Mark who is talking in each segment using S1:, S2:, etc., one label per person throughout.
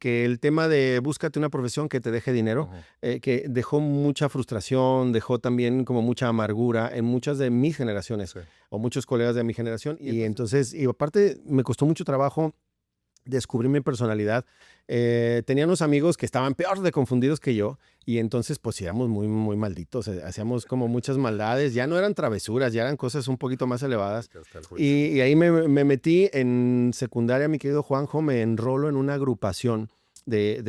S1: que el tema de búscate una profesión que te deje dinero,
S2: Ujú.
S1: que dejó mucha frustración, dejó también como mucha amargura en muchas de mis generaciones
S2: Sí.
S1: o muchos colegas de mi generación. Y entonces, y aparte me costó mucho trabajo descubrí mi personalidad. Tenía unos amigos que estaban peor de confundidos que yo y entonces pues éramos muy, muy malditos. Hacíamos como muchas maldades. Ya no eran travesuras, ya eran cosas un poquito más elevadas.
S2: Hasta el juicio.
S1: Y ahí me metí en secundaria, mi querido Juanjo, me enrolo en una agrupación de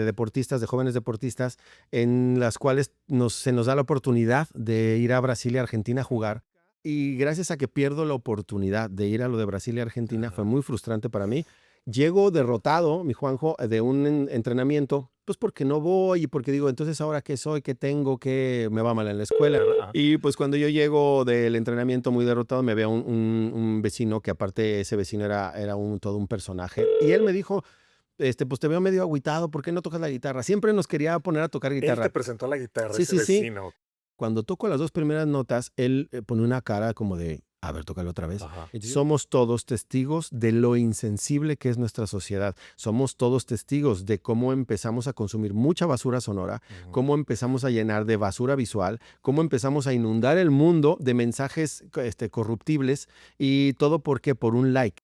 S1: deportistas, de jóvenes deportistas, en las cuales se nos da la oportunidad de ir a Brasil y Argentina a jugar. Y gracias a que pierdo la oportunidad de ir a lo de Brasil y Argentina, fue
S2: Ajá.
S1: muy frustrante para mí. Llego derrotado, mi Juanjo, de un entrenamiento, pues porque no voy y porque digo, entonces ahora qué soy, qué tengo, qué me va mal en la escuela.
S2: Ajá.
S1: Y pues cuando yo llego del entrenamiento muy derrotado, me veo un vecino que aparte ese vecino era todo un personaje. Y él me dijo, pues te veo medio agüitado, ¿por qué no tocas la guitarra? Siempre nos quería poner a tocar
S2: Él te
S1: guitarra.
S2: presentó la guitarra,
S1: Sí,
S2: ese
S1: sí, sí.
S2: vecino.
S1: Cuando toco las 2 primeras notas, él, pone una cara como de: "A ver, tócalo otra vez".
S2: Ajá.
S1: Somos todos testigos de lo insensible que es nuestra sociedad. Somos todos testigos de cómo empezamos a consumir mucha basura sonora,
S2: Ujú.
S1: cómo empezamos a llenar de basura visual, cómo empezamos a inundar el mundo de mensajes, corruptibles, y todo, ¿por qué? Por un like.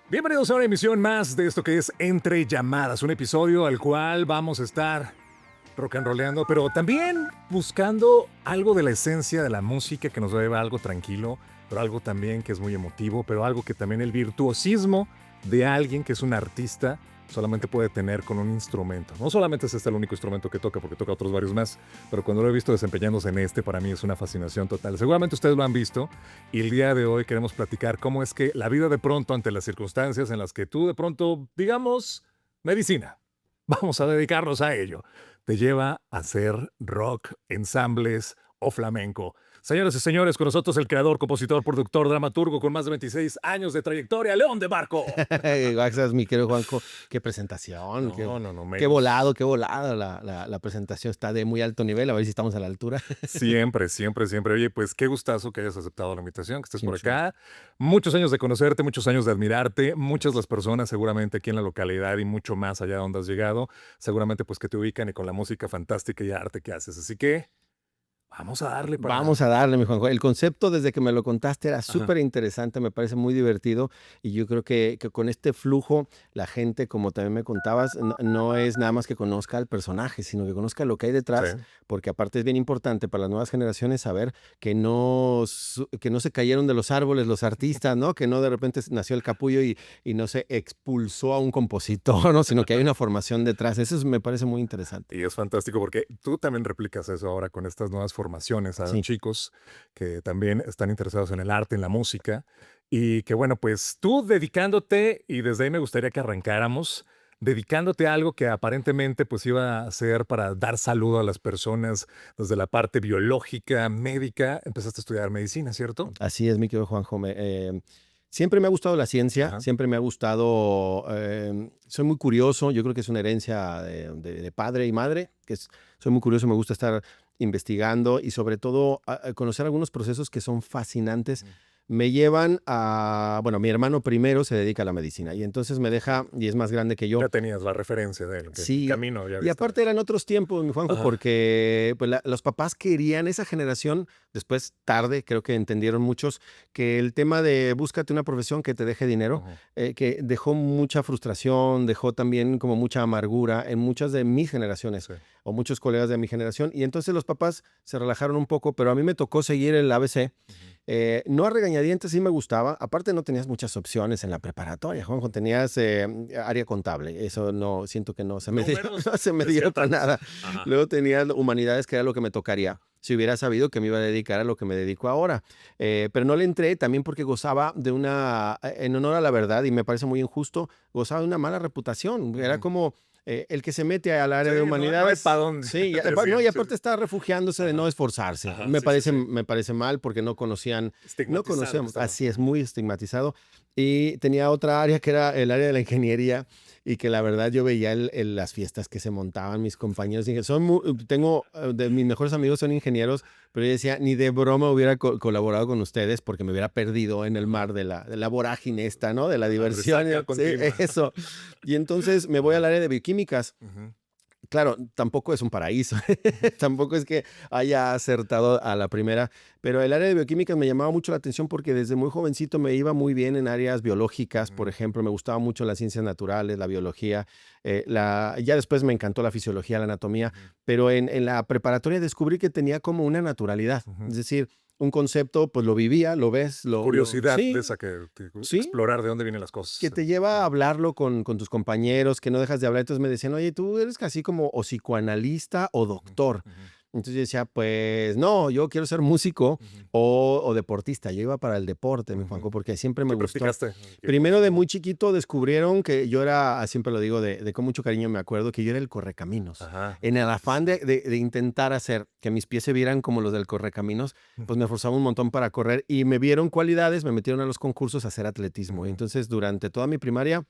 S2: Bienvenidos a una emisión más de esto que es Entre Llamadas, un episodio al cual vamos a estar rock and rollando, pero también buscando algo de la esencia de la música que nos lleva a algo tranquilo, pero algo también que es muy emotivo, pero algo que también el virtuosismo de alguien que es un artista solamente puede tener con un instrumento. No solamente es este el único instrumento que toca, porque toca otros varios más, pero cuando lo he visto desempeñándose en este, para mí es una fascinación total. Seguramente ustedes lo han visto y el día de hoy queremos platicar cómo es que la vida de pronto, ante las circunstancias en las que tú de pronto, digamos, medicina, vamos a dedicarnos a ello, te lleva a hacer rock, ensambles o flamenco. Señoras y señores, con nosotros el creador, compositor, productor, dramaturgo con más de 26 años de trayectoria, León de Barco.
S1: Gracias, mi querido Juanjo. Qué presentación,
S2: No,
S1: qué
S2: menos.
S1: volado, qué volada la presentación. Está de muy alto nivel, a ver si estamos a la altura.
S2: Siempre, siempre, siempre. Oye, pues qué gustazo que hayas aceptado la invitación, que estés
S1: Sí,
S2: por
S1: mucho gusto.
S2: acá. Muchos años de conocerte, muchos años de admirarte, muchas las personas seguramente aquí en la localidad y mucho más allá donde has llegado, seguramente pues que te ubican y con la música fantástica y arte que haces. Así que vamos a darle
S1: Vamos
S2: para...
S1: a darle, mi Juanjo. El concepto, desde que me lo contaste, era
S2: Ajá.
S1: súper interesante, me parece muy divertido y yo creo que con este flujo, la gente, como también me contabas, no es nada más que conozca al personaje, sino que conozca lo que hay
S2: Sí.
S1: detrás, porque aparte es bien importante para las nuevas generaciones saber que no se cayeron de los árboles los artistas, ¿no? Que no de repente nació el capullo y no se expulsó a un compositor, ¿no? Sino que hay una formación detrás. Me parece muy interesante.
S2: Y es fantástico porque tú también replicas eso ahora con estas nuevas formaciones a
S1: Sí.
S2: chicos que también están interesados en el arte, en la música. Y que bueno, pues tú dedicándote, y desde ahí me gustaría que arrancáramos, dedicándote a algo que aparentemente pues iba a ser para dar saludo a las personas desde la parte biológica, médica, empezaste a estudiar medicina, ¿cierto?
S1: Así es, mi querido Juanjo. Siempre me ha gustado la ciencia,
S2: Ajá.
S1: siempre me ha gustado, soy muy curioso, yo creo que es una herencia de padre y madre, soy muy curioso, me gusta estar investigando y sobre todo conocer algunos procesos que son fascinantes.
S2: Ujú.
S1: Me llevan bueno, mi hermano primero se dedica a la medicina y entonces me deja, y es más grande que yo.
S2: Ya tenías la referencia de él, que
S1: Sí,
S2: camino ya
S1: y
S2: viste.
S1: aparte eran otros tiempos, mi Juanjo,
S2: Ajá.
S1: porque pues, los papás querían esa generación, después tarde, creo que entendieron muchos, que el tema de búscate una profesión que te deje dinero,
S2: Ujú.
S1: que dejó mucha frustración, dejó también como mucha amargura en muchas de mis generaciones
S2: Sí.
S1: o muchos colegas de mi generación, y entonces los papás se relajaron un poco, pero a mí me tocó seguir el ABC.
S2: Ujú.
S1: No a regañadientes, sí me gustaba. Aparte no tenías muchas opciones en la preparatoria, Juanjo. Tenías área contable. Eso no, siento que no se me dio,
S2: Números,
S1: no se me dio para
S2: desiertas.
S1: nada.
S2: Ajá.
S1: Luego tenías humanidades, que era lo que me tocaría. Si hubiera sabido que me iba a dedicar a lo que me dedico ahora. Pero no le entré también porque gozaba en honor a la verdad, y me parece muy injusto, gozaba de una mala reputación. Era
S2: Ujú.
S1: como el que se mete al área
S2: Sí,
S1: de
S2: no hay
S1: humanidades.
S2: para dónde.
S1: Sí, no,
S2: Decían,
S1: y
S2: sí, sí.
S1: aparte está refugiándose de
S2: Ajá.
S1: no esforzarse.
S2: Ajá, sí, sí, sí.
S1: Me parece mal porque no
S2: Estigmatizado que
S1: conocíamos,
S2: estaba.
S1: así es, muy estigmatizado. Y tenía otra área que era el área de la ingeniería y que la verdad yo veía las fiestas que se montaban mis compañeros. Tengo de mis mejores amigos son ingenieros, pero yo decía, ni de broma hubiera colaborado con ustedes porque me hubiera perdido en el mar de la vorágine esta, ¿no? De la
S2: La
S1: diversión.
S2: resaca
S1: Sí,
S2: continua.
S1: eso. Y entonces me voy al área de bioquímicas.
S2: Ujú.
S1: Claro, tampoco es un paraíso, tampoco es que haya acertado a la primera, pero el área de bioquímica me llamaba mucho la atención porque desde muy jovencito me iba muy bien en áreas biológicas, por
S2: Mm,
S1: ejemplo, me gustaba mucho las ciencias naturales, la biología, ya después me encantó la fisiología, la anatomía,
S2: ujú,
S1: pero en la preparatoria descubrí que tenía como una naturalidad,
S2: ujú.
S1: es decir, un concepto, pues lo vivía, lo ves,
S2: Curiosidad de
S1: sí,
S2: esa que
S1: sí,
S2: explorar de dónde vienen las
S1: que
S2: cosas.
S1: te lleva a hablarlo con tus compañeros, que no dejas de hablar. Entonces me decían, oye, tú eres casi como o psicoanalista o
S2: Ujú,
S1: doctor.
S2: ujú,
S1: Entonces yo decía, pues no, yo quiero ser músico
S2: ujú,
S1: o deportista. Yo iba para el deporte, mi Juanjo,
S2: ujú.
S1: porque siempre me
S2: ¿Qué
S1: gustó.
S2: practicaste? ¿Qué
S1: Primero de
S2: cosa?
S1: muy chiquito descubrieron que yo era, siempre lo digo, con mucho cariño me acuerdo, que yo era el correcaminos.
S2: Ajá,
S1: En el
S2: sí,
S1: afán
S2: sí.
S1: de intentar hacer que mis pies se vieran como los del correcaminos,
S2: Ujú,
S1: pues me forzaba un montón para correr y me vieron cualidades, me metieron a los concursos a hacer atletismo. Y
S2: ujú,
S1: entonces durante toda mi primaria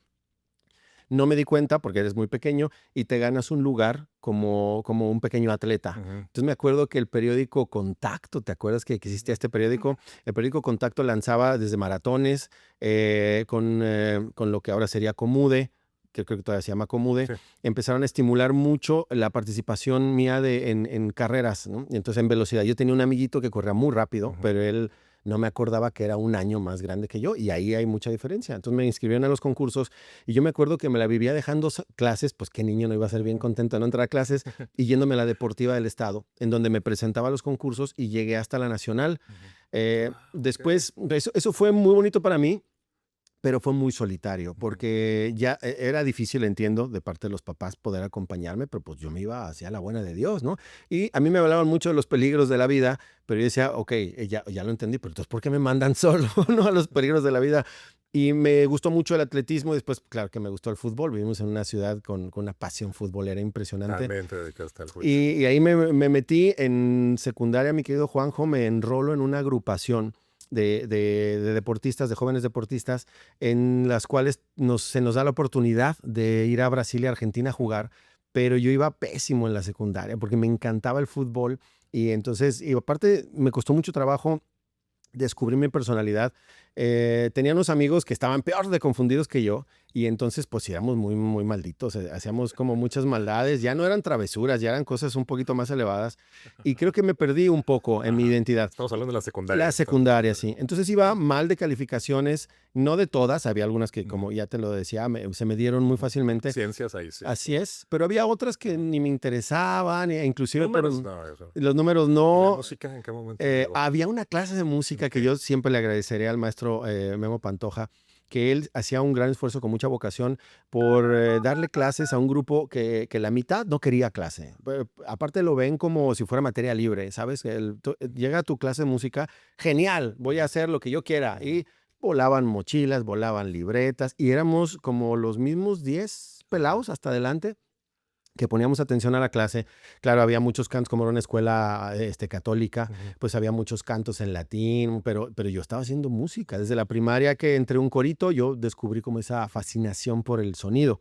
S1: no me di cuenta porque eres muy pequeño y te ganas un lugar como un pequeño atleta.
S2: ujú.
S1: Entonces me acuerdo que el periódico Contacto, ¿te acuerdas que existía este periódico? El periódico Contacto lanzaba desde maratones con lo que ahora sería Comude, que creo que todavía se llama Comude,
S2: Sí.
S1: empezaron a estimular mucho la participación mía en carreras, ¿no? Y entonces en velocidad. Yo tenía un amiguito que corría muy rápido,
S2: Ujú.
S1: pero él no me acordaba que era un año más grande que yo y ahí hay mucha diferencia. Entonces me inscribieron a los concursos y yo me acuerdo que me la vivía dejando clases, pues qué niño no iba a ser bien contento de no entrar a clases, y yéndome a la deportiva del estado, en donde me presentaba a los concursos y llegué hasta la nacional.
S2: Ujú. Okey.
S1: Después, eso fue muy bonito para mí, pero fue muy solitario,
S2: Ujú.
S1: porque ya era difícil, entiendo, de parte de los papás poder acompañarme, pero pues yo me iba hacia la buena de Dios, ¿no? Y a mí me hablaban mucho de los peligros de la vida, pero yo decía, ok, ya lo entendí, pero entonces, ¿por qué me mandan solo, ¿no? A los peligros de la vida. Y me gustó mucho el atletismo, y después, claro que me gustó el fútbol. Vivimos en una ciudad con una pasión futbolera impresionante.
S2: También te dedicaste al juicio.
S1: Y ahí me metí en secundaria, mi querido Juanjo, me enrolo en una agrupación de deportistas, de jóvenes deportistas, en las cuales se nos da la oportunidad de ir a Brasil y Argentina a jugar, pero yo iba pésimo en la secundaria porque me encantaba el fútbol y entonces, y aparte me costó mucho trabajo descubrí mi personalidad. Tenía unos amigos que estaban peor de confundidos que yo y entonces pues sí éramos muy, muy malditos, hacíamos como muchas maldades, ya no eran travesuras, ya eran cosas un poquito más elevadas y creo que me perdí un poco en mi
S2: Ajá.
S1: identidad.
S2: Estamos hablando de la
S1: La
S2: secundaria, etapa
S1: secundaria,
S2: secundaria.
S1: sí. Entonces iba
S2: Ujú,
S1: mal de calificaciones, no de todas, había algunas que
S2: ujú,
S1: como ya te lo decía, se me dieron muy
S2: ujú.
S1: fácilmente,
S2: Ciencias, ahí sí.
S1: así es, pero había otras que
S2: Ajá.
S1: ni me interesaban, inclusive
S2: Números, no, eso.
S1: los números
S2: ¿Y la
S1: no.
S2: música en qué momento llegó?
S1: Había una clase de música que
S2: Okey.
S1: yo siempre le agradecería al maestro Memo Pantoja, que él hacía un gran esfuerzo con mucha vocación por darle clases a un grupo que la mitad no quería clase. Aparte lo ven como si fuera materia libre, ¿sabes? Llega a tu clase de música, genial, voy a
S2: Ujú,
S1: hacer lo que yo quiera.
S2: ujú.
S1: Y volaban mochilas, volaban libretas, y éramos como los mismos 10
S2: Ajá.
S1: pelados hasta adelante que poníamos atención a la clase. Claro, había muchos cantos, como era una escuela católica,
S2: Ujú.
S1: pues había muchos cantos en latín, pero yo estaba haciendo música. Desde la primaria que entré a un corito, yo descubrí como esa fascinación por el sonido.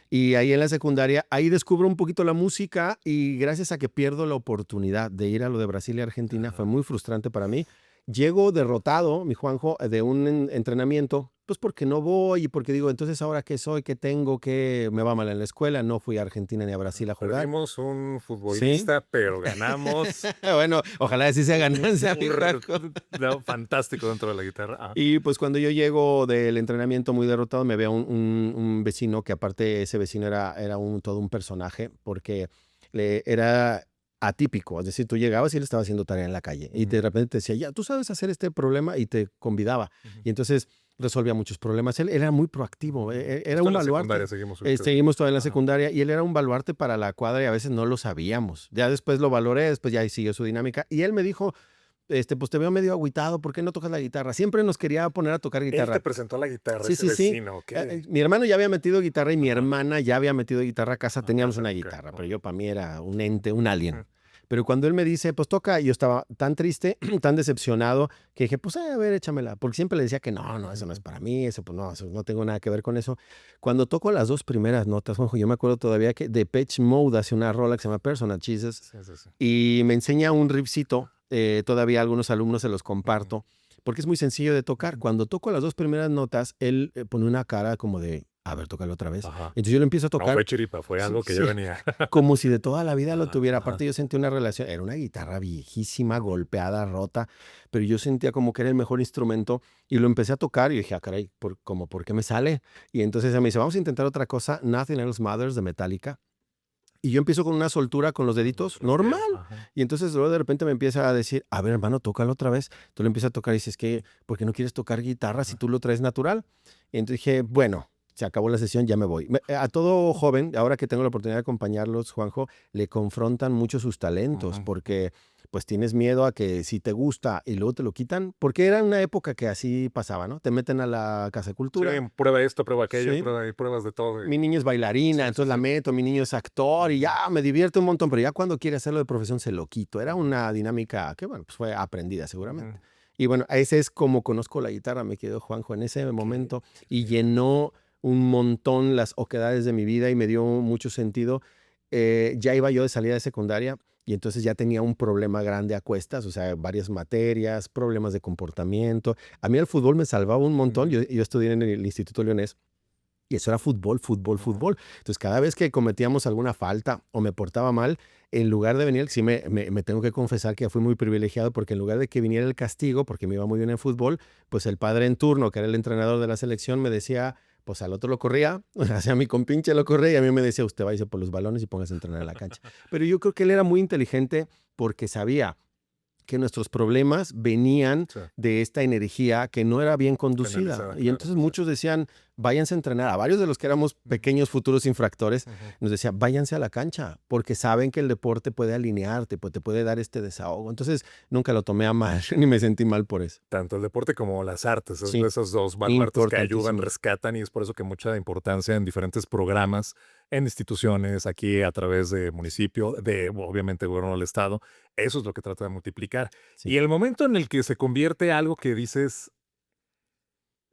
S1: Y ahí en la secundaria, ahí descubro un poquito la música y gracias a que pierdo la oportunidad de ir a lo de Brasil y Argentina, fue
S2: Ajá.
S1: muy frustrante para mí. Llego derrotado, mi Juanjo, de un entrenamiento, pues porque no voy y porque digo, entonces ahora qué soy, qué tengo, qué me va mal en la escuela, no fui a Argentina ni a Brasil a jugar.
S2: Perdimos un
S1: Sí,
S2: futbolista, pero ganamos
S1: bueno, ojalá así sea
S2: un
S1: ganancia, mi
S2: un r
S1: Juanjo.
S2: no, fantástico dentro de la guitarra. Ajá.
S1: Y pues cuando yo llego del entrenamiento muy derrotado, me veo un vecino que aparte ese vecino era todo un personaje porque era atípico, es decir, tú llegabas y él estaba haciendo tarea en la calle y
S2: Ujú,
S1: de repente te decía, ya, tú sabes hacer este problema y te convidaba.
S2: ujú.
S1: Y entonces resolvía muchos problemas. Él era muy proactivo, era
S2: Esto
S1: un
S2: en la secundaria
S1: baluarte.
S2: seguimos ahorita.
S1: Seguimos todavía en la
S2: Ajá.
S1: secundaria y él era un baluarte para la cuadra y a veces no lo sabíamos. Ya después lo valoré, después ya ahí siguió su dinámica y él me dijo, pues te veo medio agüitado, ¿por qué no tocas la guitarra? Siempre nos quería poner a tocar
S2: Él te
S1: guitarra.
S2: presentó la guitarra,
S1: Sí,
S2: ese
S1: sí, sí.
S2: vecino, okey.
S1: Mi hermano ya había metido guitarra y mi
S2: Ajá.
S1: hermana ya había metido guitarra a casa,
S2: A
S1: teníamos
S2: casa,
S1: una
S2: okey.
S1: guitarra, pero
S2: Okey.
S1: yo para mí era un ente, un alien.
S2: Ujú.
S1: Pero cuando él me dice, pues toca, yo estaba tan triste, tan decepcionado, que dije, pues a ver, échamela. Porque siempre le decía que no, eso no es para mí, eso pues no, eso no tengo nada que ver con eso. Cuando toco las dos primeras notas, Juanjo, yo me acuerdo todavía que Depeche Mode hace una rola que se llama Personal Jesus
S2: Sí, sí, sí.
S1: y me enseña un riffcito, todavía a algunos alumnos se los comparto, porque es muy sencillo de tocar. Cuando toco las dos primeras notas, él pone una cara como de, a ver, tócalo otra vez.
S2: Ajá.
S1: Entonces yo lo empiezo a
S2: No
S1: tocar
S2: fue chiripa, fue algo que
S1: sí,
S2: ya venía.
S1: como si de toda la vida lo
S2: Ajá,
S1: tuviera.
S2: ajá.
S1: Aparte yo sentí una relación, era una guitarra viejísima, golpeada, rota, pero yo sentía como que era el mejor instrumento y lo empecé a tocar y dije, ah, caray, ¿por qué me sale? Y entonces ella me dice, vamos a intentar otra cosa, Nothing Else Matters de Metallica. Y yo empiezo con una soltura con los deditos, normal.
S2: Ajá.
S1: Y entonces luego de repente me empieza a decir, a ver, hermano, tócalo otra vez. Tú le empiezas a tocar y dices, que, ¿por qué no quieres tocar guitarra si tú lo traes natural? Y entonces dije, bueno, se acabó la sesión, ya me voy. A todo joven, ahora que tengo la oportunidad de acompañarlos, Juanjo, le confrontan mucho sus talentos,
S2: Ujú.
S1: porque pues tienes miedo a que si te gusta y luego te lo quitan, porque era una época que así pasaba, ¿no? Te meten a la Casa de
S2: Sí,
S1: Cultura.
S2: prueba esto, prueba aquello,
S1: Sí,
S2: prueba y pruebas de todo.
S1: mi niño es bailarina,
S2: Sí, sí,
S1: entonces la
S2: sí.
S1: meto, mi niño es actor y ya me divierte un montón, pero ya cuando quiere hacerlo de profesión se lo quito. Era una dinámica que, bueno, pues fue aprendida seguramente.
S2: Ujú.
S1: Y bueno, ese es como conozco la guitarra, me quedó Juanjo en ese momento y llenó un montón las oquedades de mi vida y me dio mucho sentido. Ya iba yo de salida de secundaria y entonces ya tenía un problema grande a cuestas, o sea, varias materias, problemas de comportamiento. A mí el fútbol me salvaba un montón.
S2: Ujú.
S1: Yo estudié en el Instituto Leonés y eso era fútbol, fútbol,
S2: Ujú.
S1: fútbol. Entonces, cada vez que cometíamos alguna falta o me portaba mal, en lugar de venir, sí me tengo que confesar que fui muy privilegiado porque en lugar de que viniera el castigo, porque me iba muy bien en fútbol, pues el padre en turno, que era el entrenador de la selección, me decía, pues al otro lo corría, o sea, a mi compinche lo corría y a mí me decía, usted váyase por los balones y póngase a entrenar en la cancha. Pero yo creo que él era muy inteligente porque sabía que nuestros problemas venían
S2: Sí,
S1: de esta energía que no era bien conducida.
S2: canalizada,
S1: Y
S2: claro.
S1: entonces
S2: Sí.
S1: muchos decían, váyanse a entrenar. A varios de los que éramos pequeños futuros infractores,
S2: Ujú.
S1: nos decían, váyanse a la cancha, porque saben que el deporte puede alinearte, pues te puede dar este desahogo. Entonces nunca lo tomé a mal, ni me sentí mal por eso.
S2: Tanto el deporte como las artes, es de
S1: Sí,
S2: esos dos baluartes que ayudan,
S1: importantísimo.
S2: rescatan, y es por eso que mucha importancia en diferentes programas, en instituciones, aquí a través de municipio, de obviamente gobierno del estado. Eso es lo que trata de multiplicar.
S1: Sí.
S2: Y el momento en el que se convierte algo que dices,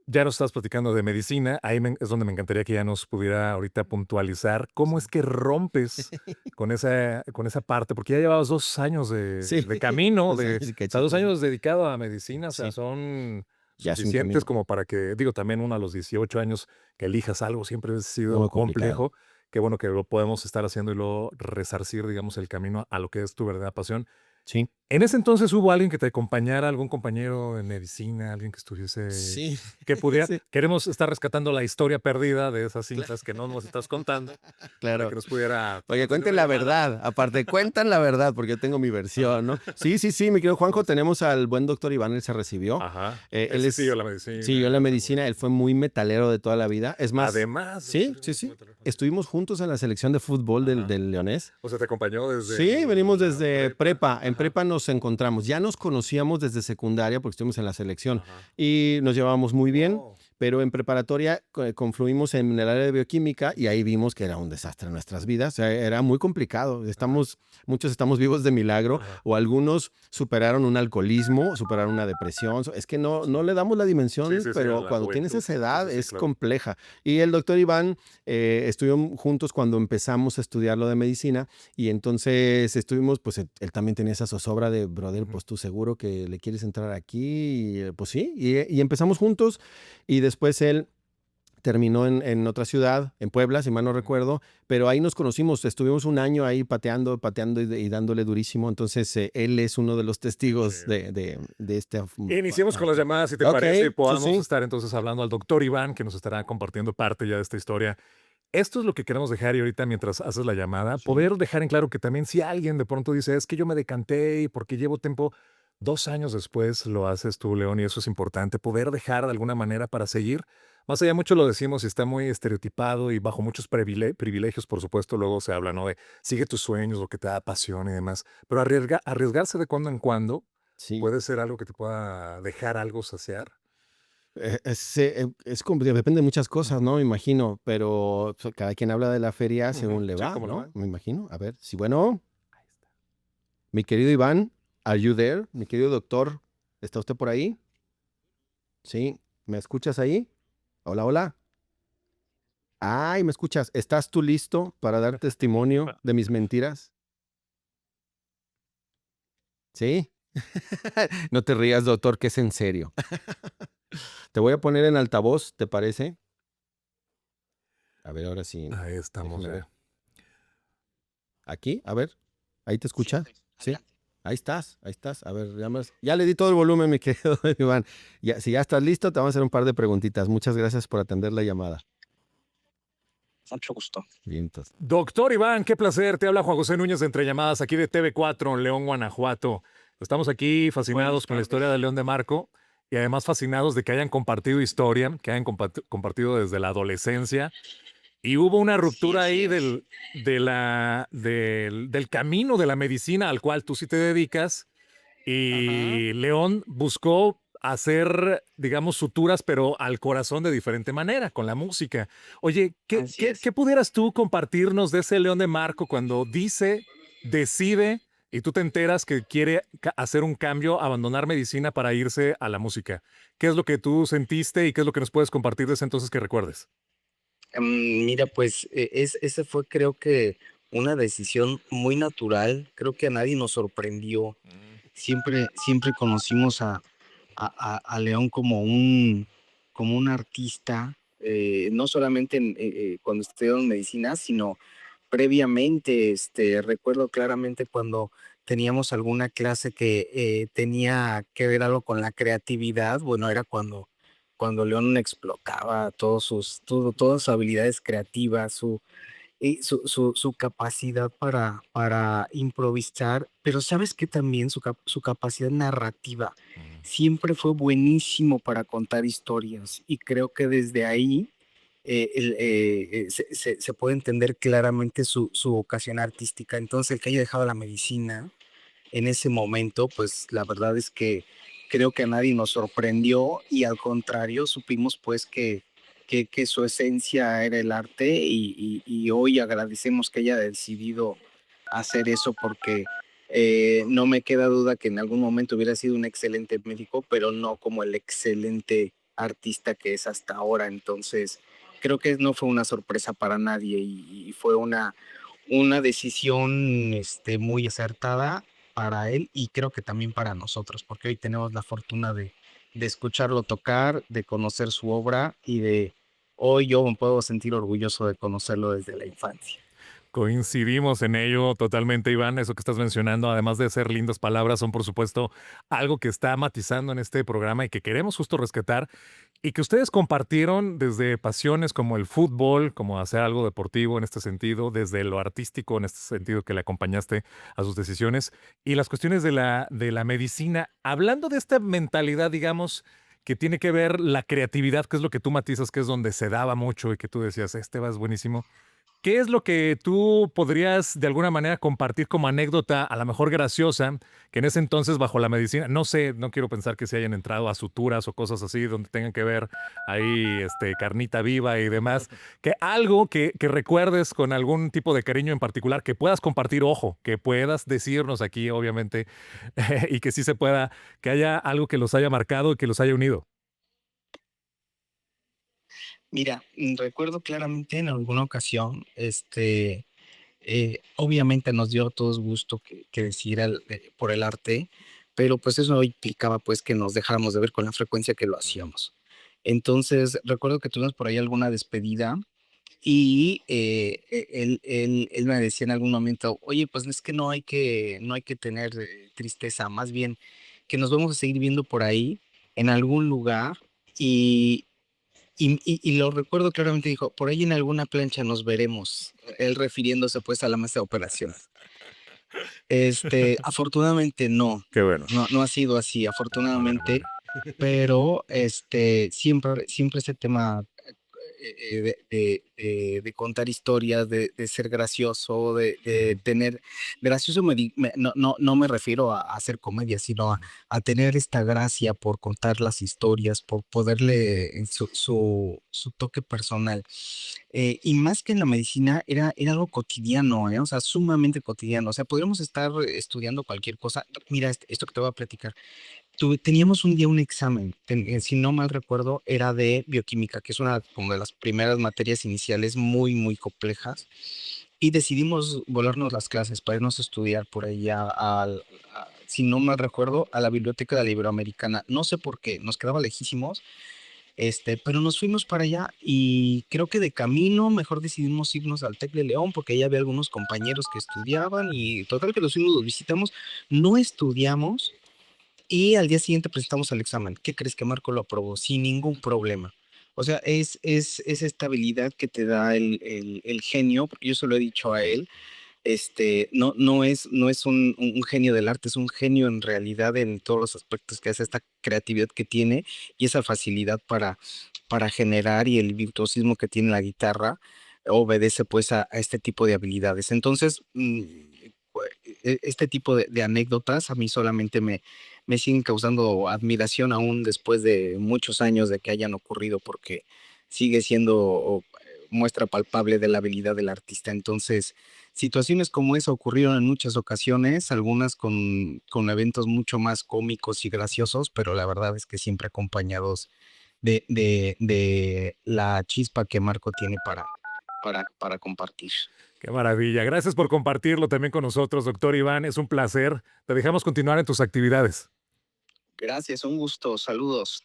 S2: ya nos estás platicando de medicina, ahí es donde me encantaría que ya nos pudiera ahorita puntualizar cómo es que rompes con esa parte, porque ya llevabas 2 años
S1: Sí,
S2: de camino,
S1: 2 años y
S2: o sea, 2
S1: cachito, sí.
S2: años dedicado a medicina, o sea,
S1: Sí,
S2: son
S1: ya es un
S2: suficientes
S1: camino
S2: como para que, digo, también uno a los 18 años que elijas algo siempre ha sido
S1: muy complicado.
S2: complejo. Qué bueno que lo podemos estar haciendo y luego resarcir, digamos, el camino a lo que es tu verdadera pasión.
S1: Sí.
S2: En ese entonces, ¿hubo alguien que te acompañara, algún compañero en medicina, alguien que estuviese,
S1: Sí,
S2: que pudiera?
S1: sí,
S2: Queremos estar rescatando la historia perdida de esas cintas que no nos estás contando, para
S1: claro.
S2: que nos pudiera
S1: Oye,
S2: hacer
S1: cuenten
S2: una
S1: la
S2: llamada.
S1: verdad. Aparte, cuentan la verdad, porque yo tengo mi
S2: Ajá.
S1: versión, ¿no? Sí, sí, sí, mi querido Juanjo, tenemos al buen doctor Iván, él se recibió.
S2: Ajá.
S1: Él
S2: Ese siguió
S1: es,
S2: la medicina,
S1: siguió la
S2: está muy
S1: medicina, él
S2: bien.
S1: fue muy metalero de toda la vida. Es más,
S2: Además de
S1: sí,
S2: ser
S1: sí, sí.
S2: metalero.
S1: Estuvimos juntos en la selección de fútbol
S2: Ajá.
S1: del Leonés.
S2: O sea, te acompañó desde
S1: Sí, venimos
S2: la
S1: desde
S2: prepa.
S1: prepa. En
S2: Ajá.
S1: prepa nos encontramos. Ya nos conocíamos desde secundaria porque estuvimos en la selección
S2: Ajá.
S1: y nos llevábamos muy bien,
S2: Wow.
S1: pero en preparatoria confluimos en el área de bioquímica y ahí vimos que era un desastre en nuestras vidas. O sea, era muy complicado.
S2: Ajá.
S1: Muchos estamos vivos de milagro
S2: Ajá.
S1: o algunos superaron un alcoholismo, superaron una depresión. Es que
S2: Sí.
S1: no le damos la
S2: Sí,
S1: dimensión,
S2: sí, sí, a
S1: pero
S2: la
S1: cuando tienes
S2: juventud.
S1: esa
S2: Sí,
S1: edad
S2: sí, sí,
S1: es
S2: claro.
S1: compleja. Y el doctor Iván estuvimos juntos cuando empezamos a estudiar lo de medicina y entonces estuvimos, pues él también tenía esa zozobra de, brother,
S2: Ujú.
S1: pues tú seguro que le quieres entrar aquí, y, pues sí, y empezamos juntos y después él terminó en otra ciudad, en Puebla, si mal no
S2: Ujú.
S1: recuerdo, pero ahí nos conocimos, estuvimos un año ahí pateando y dándole durísimo, entonces él es uno de los testigos
S2: Increíble.
S1: de esta
S2: Iniciemos con las
S1: parte.
S2: llamadas, si te
S1: Ok,
S2: parece, y
S1: sí,
S2: podamos
S1: sí.
S2: estar entonces hablando al doctor Iván, que nos estará compartiendo parte ya de esta historia. Esto es lo que queremos dejar y ahorita mientras haces la llamada,
S1: Sí.
S2: poder dejar en claro que también si alguien de pronto dice, es que yo me decanté y porque llevo tiempo, 2 años después lo haces tú, León, y eso es importante, poder dejar de alguna manera para seguir. Más allá, mucho lo decimos y está muy estereotipado y bajo muchos privilegios, por supuesto, luego se habla, ¿no? De sigue tus sueños, lo que te da pasión y demás, pero arriesgarse de cuando en cuando
S1: Sí.
S2: puede ser algo que te pueda dejar algo saciar.
S1: Depende de muchas cosas,
S2: Ujú,
S1: ¿no? Me imagino, pero cada quien habla de la feria
S2: ujú.
S1: según le
S2: Sí,
S1: va,
S2: cómo no.
S1: ¿no? Me imagino. A ver, sí, bueno.
S2: Ahí está.
S1: Mi querido Iván, are you there? Mi querido doctor, ¿está usted por ahí? Sí, ¿me escuchas ahí? Hola, hola. Ay, ¿me escuchas? ¿Estás tú listo para dar testimonio de mis mentiras? Sí. No te rías, doctor, que es en serio. Te voy a poner en altavoz, ¿te parece? A ver, ahora sí.
S2: Ahí estamos
S1: Déjame
S2: ya.
S1: ver. Aquí, a ver. ¿Ahí te escucha? Sí. Ahí estás, ahí estás. A ver, ya le di todo el volumen, mi querido Iván. Ya, si ya estás listo, te vamos a hacer un par de preguntitas. Muchas gracias por atender la llamada.
S3: Mucho gusto.
S1: Bien, entonces.
S2: Doctor Iván, qué placer. Te habla Juan José Núñez de Entre Llamadas, aquí de TV4, León, Guanajuato. Estamos aquí fascinados
S3: Buenas
S2: con la
S3: tardes.
S2: historia de León de Marco y además fascinados de que hayan compartido historia, que hayan compartido desde la adolescencia. Y hubo una ruptura
S3: Así
S2: ahí
S3: es.
S2: del camino de la medicina al cual tú sí te dedicas. Y León buscó hacer, digamos, suturas, pero al corazón de diferente manera, con la música. Oye,
S3: Así es.
S2: ¿qué pudieras tú compartirnos de ese León de Marco cuando decide, y tú te enteras que quiere hacer un cambio, abandonar medicina para irse a la música? ¿Qué es lo que tú sentiste y qué es lo que nos puedes compartir de ese entonces que recuerdes?
S3: Mira, pues, ese fue, creo que, una decisión muy natural. Creo que a nadie nos sorprendió. Siempre conocimos a León como un artista, no solamente cuando estudió medicina, sino previamente. Recuerdo claramente cuando teníamos alguna clase que tenía que ver algo con la creatividad. Bueno, era cuando León explotaba todas sus habilidades creativas, su capacidad para improvisar, pero sabes que también su capacidad narrativa siempre fue buenísimo para contar historias, y creo que desde ahí se puede entender claramente su vocación artística. Entonces, el que haya dejado la medicina en ese momento, pues la verdad es que creo que a nadie nos sorprendió, y al contrario, supimos pues que su esencia era el arte, y hoy agradecemos que haya decidido hacer eso, porque no me queda duda que en algún momento hubiera sido un excelente médico, pero no como el excelente artista que es hasta ahora. Entonces, creo que no fue una sorpresa para nadie, y fue una decisión muy acertada para él, y creo que también para nosotros, porque hoy tenemos la fortuna de escucharlo tocar, de conocer su obra, y de hoy yo me puedo sentir orgulloso de conocerlo desde la infancia.
S2: Coincidimos en ello totalmente, Iván. Eso que estás mencionando, además de ser lindas palabras, son por supuesto algo que está matizando en este programa y que queremos justo rescatar y que ustedes compartieron desde pasiones como el fútbol, como hacer algo deportivo en este sentido, desde lo artístico en este sentido que le acompañaste a sus decisiones y las cuestiones de la medicina. Hablando de esta mentalidad, digamos, que tiene que ver la creatividad, que es lo que tú matizas, que es donde se daba mucho y que tú decías, este va es buenísimo. ¿Qué es lo que tú podrías de alguna manera compartir como anécdota, a lo mejor graciosa, que en ese entonces bajo la medicina, no sé, no quiero pensar que se hayan entrado a suturas o cosas así donde tengan que ver ahí carnita viva y demás, que algo que recuerdes con algún tipo de cariño en particular, que puedas compartir, ojo, que puedas decirnos aquí, obviamente, y que sí se pueda, que haya algo que los haya marcado y que los haya unido?
S3: Mira, recuerdo claramente en alguna ocasión, obviamente nos dio a todos gusto que decidiera por el arte, pero pues eso no implicaba pues que nos dejáramos de ver con la frecuencia que lo hacíamos. Entonces, recuerdo que tuvimos por ahí alguna despedida, y él me decía en algún momento: oye, pues es que no hay que tener tristeza, más bien que nos vamos a seguir viendo por ahí en algún lugar. Y lo recuerdo claramente, dijo: por ahí en alguna plancha nos veremos, él refiriéndose pues a la mesa de operaciones. Afortunadamente no,
S2: Qué bueno.
S3: no ha sido así,
S2: Vale,
S3: afortunadamente,
S2: vale.
S3: pero siempre ese tema de contar historias, de ser gracioso, de tener, gracioso no me refiero a hacer comedia, sino a tener esta gracia por contar las historias, por poderle su toque personal. Y más que en la medicina, era algo cotidiano, ¿eh? O sea, sumamente cotidiano. O sea, podríamos estar estudiando cualquier cosa. Mira, esto que te voy a platicar. Teníamos un día un examen, si no mal recuerdo, era de bioquímica, que es una como de las primeras materias iniciales muy, muy complejas. Y decidimos volarnos las clases para irnos a estudiar por allá si no mal recuerdo, a la Biblioteca de la Iberoamericana. No sé por qué, nos quedaba lejísimos, pero nos fuimos para allá y creo que de camino mejor decidimos irnos al Tec de León porque allá había algunos compañeros que estudiaban y total que los fuimos, los visitamos, no estudiamos y al día siguiente presentamos el examen. ¿Qué crees? Que Marco lo aprobó sin ningún problema. O sea, es esa estabilidad que te da el genio, porque yo se lo he dicho a él, no es un genio del arte, es un genio en realidad en todos los aspectos que hace, esta creatividad que tiene y esa facilidad para generar y el virtuosismo que tiene la guitarra obedece pues a este tipo de habilidades. Entonces, este tipo de anécdotas a mí solamente me siguen causando admiración aún después de muchos años de que hayan ocurrido porque sigue siendo muestra palpable de la habilidad del artista. Entonces, situaciones como esa ocurrieron en muchas ocasiones, algunas con eventos mucho más cómicos y graciosos, pero la verdad es que siempre acompañados de la chispa que Marco tiene para compartir.
S2: Qué maravilla. Gracias por compartirlo también con nosotros, doctor Iván. Es un placer. Te dejamos continuar en tus actividades.
S3: Gracias, un gusto, saludos.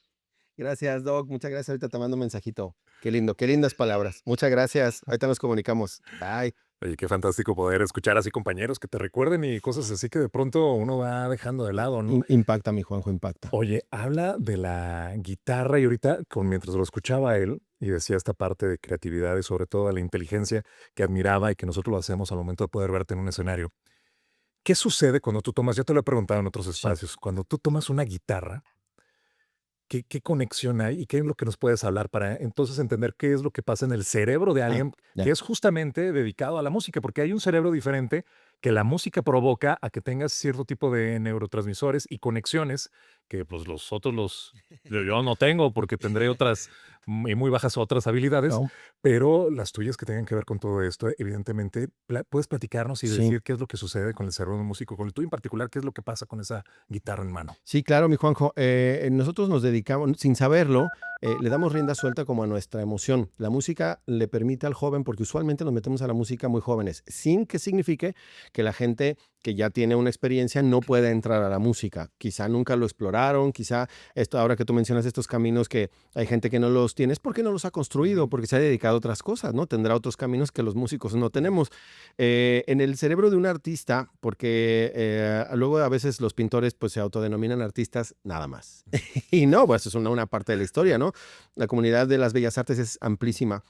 S1: Gracias, Doc. Muchas gracias. Ahorita te mando un mensajito. Qué lindo, qué lindas palabras. Muchas gracias. Ahorita nos comunicamos. Bye.
S2: Oye, qué fantástico poder escuchar así compañeros que te recuerden y cosas así que de pronto uno va dejando de lado, ¿no?
S1: Impacta, mi Juanjo, impacta.
S2: Oye, habla de la guitarra y ahorita, mientras lo escuchaba él y decía esta parte de creatividad y sobre todo de la inteligencia que admiraba y que nosotros lo hacemos al momento de poder verte en un escenario. ¿Qué sucede cuando tú tomas, ya te lo he preguntado en otros
S1: Sí.
S2: espacios, cuando tú tomas una guitarra? ¿Qué conexión hay y qué es lo que nos puedes hablar para entonces entender qué es lo que pasa en el cerebro de alguien
S1: Ya.
S2: que es justamente dedicado a la música? Porque hay un cerebro diferente que la música provoca a que tengas cierto tipo de neurotransmisores y conexiones que pues los otros yo no tengo porque tendré otras y muy bajas otras habilidades,
S1: No.
S2: pero las tuyas que tengan que ver con todo esto, evidentemente, puedes platicarnos y
S1: Sí.
S2: decir qué es lo que sucede con el cerebro de un músico, con el tuyo en particular, qué es lo que pasa con esa guitarra en mano.
S1: Sí, claro, mi Juanjo. Nosotros nos dedicamos, sin saberlo, le damos rienda suelta como a nuestra emoción. La música le permite al joven, porque usualmente nos metemos a la música muy jóvenes, sin que signifique que la gente que ya tiene una experiencia no pueda entrar a la música. Quizá nunca lo exploraron, quizá esto, ahora que tú mencionas estos caminos que hay gente que no los tiene, es porque no los ha construido, porque se ha dedicado a otras cosas, ¿no? Tendrá otros caminos que los músicos no tenemos. En el cerebro de un artista, porque luego a veces los pintores pues se autodenominan artistas nada más. Y no, pues es una parte de la historia, ¿no? La comunidad de las bellas artes es amplísima.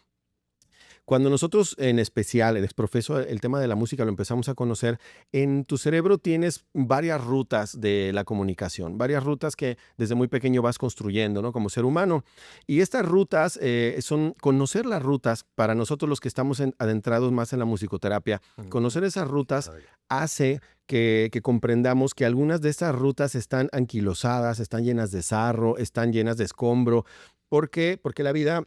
S1: Cuando nosotros, en especial, el exprofeso, el tema de la música lo empezamos a conocer, en tu cerebro tienes varias rutas de la comunicación, varias rutas que desde muy pequeño vas construyendo, ¿no? Como ser humano. Y estas rutas son conocer las rutas para nosotros los que estamos adentrados más en la musicoterapia. Conocer esas rutas hace que comprendamos que algunas de estas rutas están anquilosadas, están llenas de sarro, están llenas de escombro. ¿Por qué? Porque la vida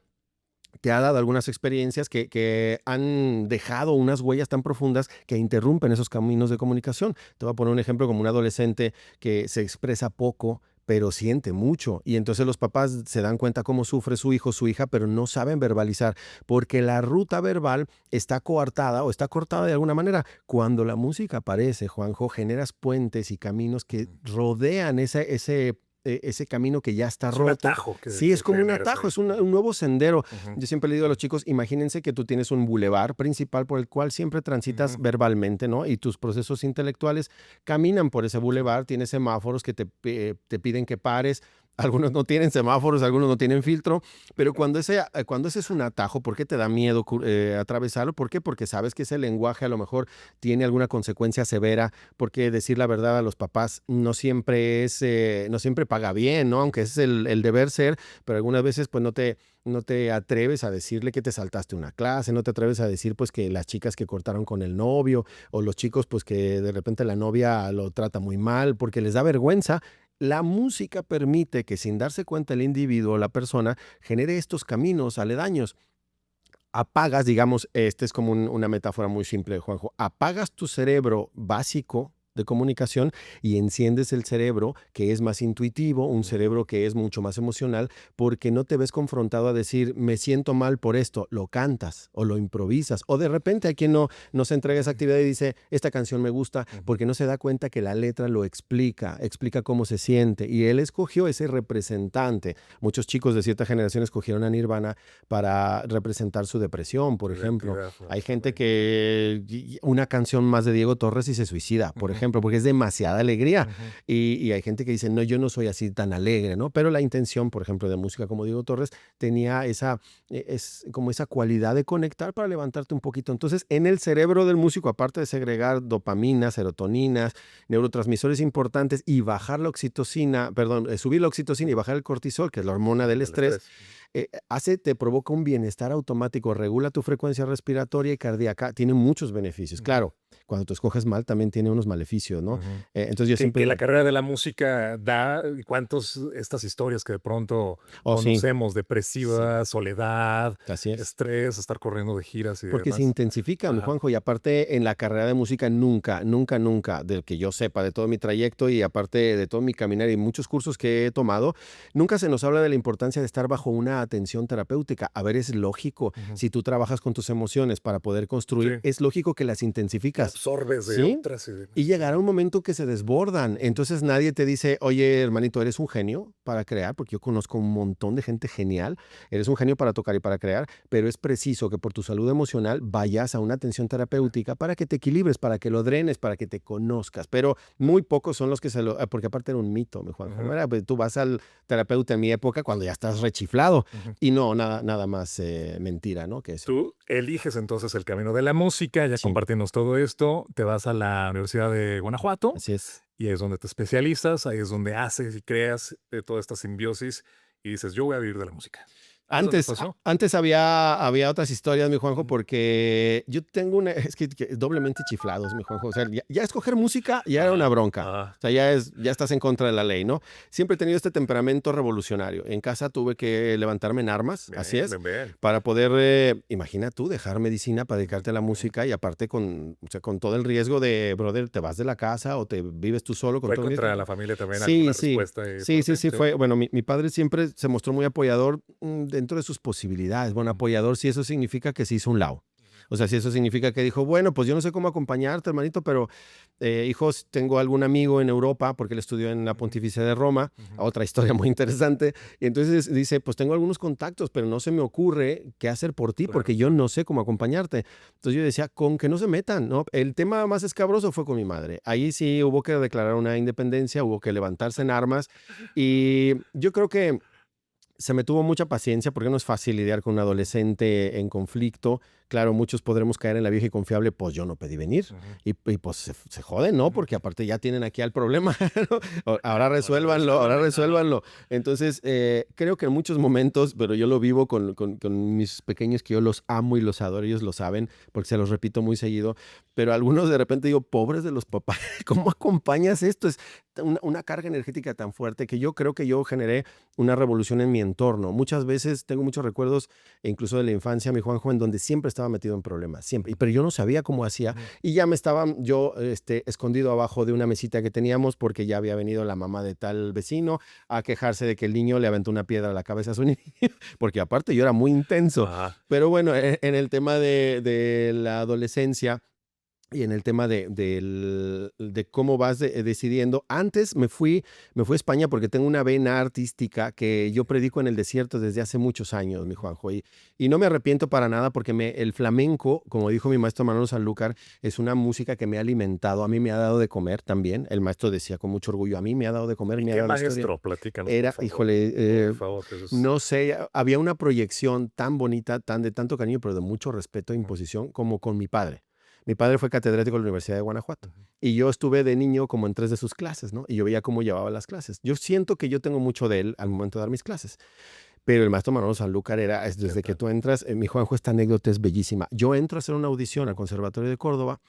S1: te ha dado algunas experiencias que han dejado unas huellas tan profundas que interrumpen esos caminos de comunicación. Te voy a poner un ejemplo como un adolescente que se expresa poco, pero siente mucho. Y entonces los papás se dan cuenta cómo sufre su hijo, su hija, pero no saben verbalizar, porque la ruta verbal está coartada o está cortada de alguna manera. Cuando la música aparece, Juanjo, generas puentes y caminos que rodean ese camino que ya está
S2: Es un
S1: roto.
S2: atajo.
S1: Sí, es como un
S2: generas
S1: atajo,
S2: ahí.
S1: es un nuevo sendero.
S2: Ujú.
S1: Yo siempre le digo a los chicos, imagínense que tú tienes un bulevar principal por el cual siempre transitas
S2: Ujú.
S1: verbalmente, ¿no? Y tus procesos intelectuales caminan por ese bulevar, tienes semáforos que te piden que pares. algunos no tienen semáforos, algunos no tienen filtro, pero cuando ese es un atajo, ¿por qué te da miedo atravesarlo? ¿Por qué? Porque sabes que ese lenguaje a lo mejor tiene alguna consecuencia severa, porque decir la verdad a los papás no siempre paga bien, ¿no? Aunque ese es el deber ser, pero algunas veces pues no te atreves a decirle que te saltaste una clase, no te atreves a decir pues que las chicas que cortaron con el novio o los chicos pues que de repente la novia lo trata muy mal porque les da vergüenza. La música permite que sin darse cuenta el individuo o la persona genere estos caminos aledaños. Apagas, digamos, este es como una metáfora muy simple, Juanjo, apagas tu cerebro básico de comunicación y enciendes el cerebro que es más intuitivo, un cerebro que es mucho más emocional, porque no te ves confrontado a decir, me siento mal por esto, lo cantas o lo improvisas, o de repente a quien no se entrega esa actividad y dice, esta canción me gusta, porque no se da cuenta que la letra lo explica cómo se siente, y él escogió ese representante. Muchos chicos de cierta generación escogieron a Nirvana para representar su depresión, por ejemplo. Hay gente que una canción más de Diego Torres y se suicida, por ejemplo, porque es demasiada alegría. Y hay gente que dice, no, yo no soy así tan alegre, ¿no? Pero la intención, por ejemplo, de música como Diego Torres, tenía como esa cualidad de conectar para levantarte un poquito. Entonces, en el cerebro del músico, aparte de segregar dopamina, serotoninas, neurotransmisores importantes y bajar la oxitocina, subir la oxitocina y bajar el cortisol, que es la hormona del estrés, te provoca un bienestar automático, regula tu frecuencia respiratoria y cardíaca, tiene muchos beneficios. Claro, cuando tú escoges mal también tiene unos maleficios, ¿no? Entonces yo
S2: Que
S1: siempre...
S2: la carrera de la música da estas historias que de pronto
S1: Sí,
S2: conocemos,
S1: sí,
S2: depresiva, soledad,
S1: así es.
S2: estrés, estar corriendo de giras y
S1: Porque se
S2: demás.
S1: intensifican,
S2: Ajá.
S1: Juanjo, y aparte en la carrera de música nunca, del que yo sepa, de todo mi trayecto y aparte de todo mi caminar y muchos cursos que he tomado, nunca se nos habla de la importancia de estar bajo una atención terapéutica. A ver, es lógico, si tú trabajas con tus emociones para poder construir,
S2: Sí.
S1: es lógico que las intensificas.
S2: Absorbes de
S1: ¿Sí?
S2: otras y demás.
S1: Y llegará un momento que se desbordan. Entonces nadie te dice, oye, hermanito, eres un genio para crear, porque yo conozco un montón de gente genial. Eres un genio para tocar y para crear, pero es preciso que por tu salud emocional vayas a una atención terapéutica para que te equilibres, para que lo drenes, para que te conozcas. Pero muy pocos son los que porque aparte era un mito, mi Juanjo. Pues, tú vas al terapeuta en mi época cuando ya estás rechiflado. Y no, nada más mentira, ¿no? Que eso.
S2: Tú eliges entonces el camino de la música, ya
S1: Sí.
S2: compartimos todo esto, te vas a la Universidad de Guanajuato
S1: Así es.
S2: y ahí es donde te especializas, ahí es donde haces y creas de toda esta simbiosis y dices, yo voy a vivir de la música. ¿Eso te pasó?
S1: Antes había otras historias, mi Juanjo, porque yo tengo es que doblemente chiflados, mi Juanjo. O sea, ya escoger música ya era una bronca. O sea, ya estás en contra de la ley, ¿no? Siempre he tenido este temperamento revolucionario. En casa tuve que levantarme en armas, así es, para poder, imagina tú, dejar medicina para dedicarte a la música y aparte con todo el riesgo de, brother, te vas de la casa o te vives tú solo.
S2: ¿Fue contra la familia también
S1: Sí,
S2: alguna
S1: sí.
S2: respuesta?
S1: Sí, fue. Bueno, mi padre siempre se mostró muy apoyador dentro de sus posibilidades. Bueno, apoyador, si eso significa que se hizo un lado. O sea, si eso significa que dijo, bueno, pues yo no sé cómo acompañarte, hermanito, pero hijos, tengo algún amigo en Europa, porque él estudió en la Pontificia de Roma, otra historia muy interesante, y entonces dice, pues tengo algunos contactos, pero no se me ocurre qué hacer por ti, porque yo no sé cómo acompañarte. Entonces yo decía, con que no se metan, ¿no? El tema más escabroso fue con mi madre. Ahí sí hubo que declarar una independencia, hubo que levantarse en armas, y yo creo que se me tuvo mucha paciencia porque no es fácil lidiar con un adolescente en conflicto. Claro, muchos podremos caer en la vieja y confiable, pues yo no pedí venir. Y pues se joden, ¿no? Porque aparte ya tienen aquí al problema, ¿no? Ahora resuélvanlo. Entonces, creo que en muchos momentos, pero yo lo vivo con mis pequeños que yo los amo y los adoro, ellos lo saben, porque se los repito muy seguido, pero algunos de repente digo, pobres de los papás, ¿cómo acompañas esto? Es una carga energética tan fuerte que yo creo que yo generé una revolución en mi entorno. Muchas veces tengo muchos recuerdos, incluso de la infancia, mi Juanjo, en donde siempre estaba metido en problemas, siempre. Pero yo no sabía cómo hacía y ya me estaba yo escondido abajo de una mesita que teníamos porque ya había venido la mamá de tal vecino a quejarse de que el niño le aventó una piedra a la cabeza a su niño, porque aparte yo era muy intenso. Pero bueno, en el tema de la adolescencia, y en el tema de cómo vas decidiendo. Antes me fui a España porque tengo una vena artística que yo predico en el desierto desde hace muchos años, mi Juanjo, y no me arrepiento para nada porque el flamenco, como dijo mi maestro Manolo Sanlúcar, es una música que me ha alimentado, a mí me ha dado de comer también. El maestro decía con mucho orgullo, a mí me ha dado de comer,
S2: ¿Y
S1: me ha
S2: qué
S1: dado la historia.
S2: maestro? Platícanos,
S1: Era,
S2: por favor.
S1: híjole,
S2: Por favor, Jesús.
S1: no sé, había una proyección tan bonita, de tanto cariño, pero de mucho respeto e
S2: Ujú.
S1: imposición, como con mi padre. Mi padre fue catedrático de la Universidad de Guanajuato
S2: Ujú.
S1: y yo estuve de niño como en 3 de sus clases, ¿no? Y yo veía cómo llevaba las clases. Yo siento que yo tengo mucho de él al momento de dar mis clases. Pero el maestro Manolo Sanlúcar desde
S2: ¿Qué
S1: que
S2: tal?
S1: tú entras, mi Juanjo, esta anécdota es bellísima. Yo entro a hacer una audición al Conservatorio de Córdoba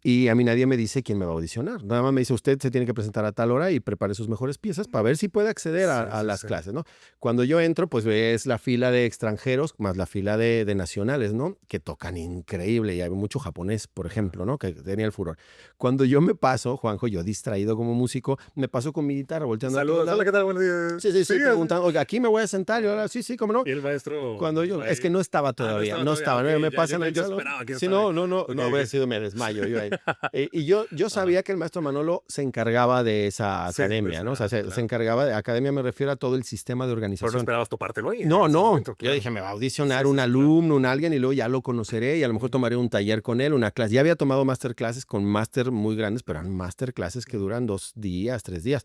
S1: y a mí nadie me dice quién me va a audicionar. Nada más me dice, usted se tiene que presentar a tal hora y prepare sus mejores piezas para ver si puede acceder
S2: Sí,
S1: a
S2: sí,
S1: las
S2: sí.
S1: clases, ¿no? Cuando yo entro, pues ves la fila de extranjeros más la fila de nacionales, ¿no? Que tocan increíble y hay mucho japonés, por ejemplo, ¿no? Que tenía el furor. Cuando yo me paso, Juanjo, yo distraído como músico, me paso con mi guitarra volteando a todos
S2: Saludos, hola,
S1: lados.
S2: ¿qué tal? Buenos días.
S1: Sí, sí, sí,
S2: Sí,
S1: preguntando, oiga, aquí me voy a sentar y ahora sí, sí, cómo no.
S2: y el maestro
S1: Cuando yo, es
S2: ahí.
S1: que no estaba
S2: Ah, no
S1: todavía,
S2: estaba
S1: no
S2: todavía.
S1: estaba,
S2: Ok,
S1: no, me
S2: ya, yo
S1: pasan el
S2: también se
S1: salón.
S2: esperaba que
S1: Sí,
S2: estaba ahí.
S1: no
S2: Ok,
S1: habría
S2: ok.
S1: sido, me desmayo yo ahí. Y yo
S2: Ajá.
S1: sabía que el maestro Manolo se encargaba de esa
S2: Sí, de
S1: academia, ¿no? O sea,
S2: esa,
S1: se
S2: claro.
S1: encargaba de academia, me refiero a todo el sistema de
S2: Pero no
S1: organización.
S2: esperabas topártelo ahí en
S1: No,
S2: ese
S1: no,
S2: momento,
S1: yo
S2: claro.
S1: dije, me va a
S2: Sí,
S1: audicionar
S2: sí,
S1: un
S2: sí, claro.
S1: alumno, un alguien, y luego ya lo conoceré y a lo mejor
S2: Ujú,
S1: tomaré un taller con él, una clase. Ya había tomado masterclasses con máster muy grandes, pero eran masterclasses que
S2: ujú.
S1: duran 2 días, 3 días.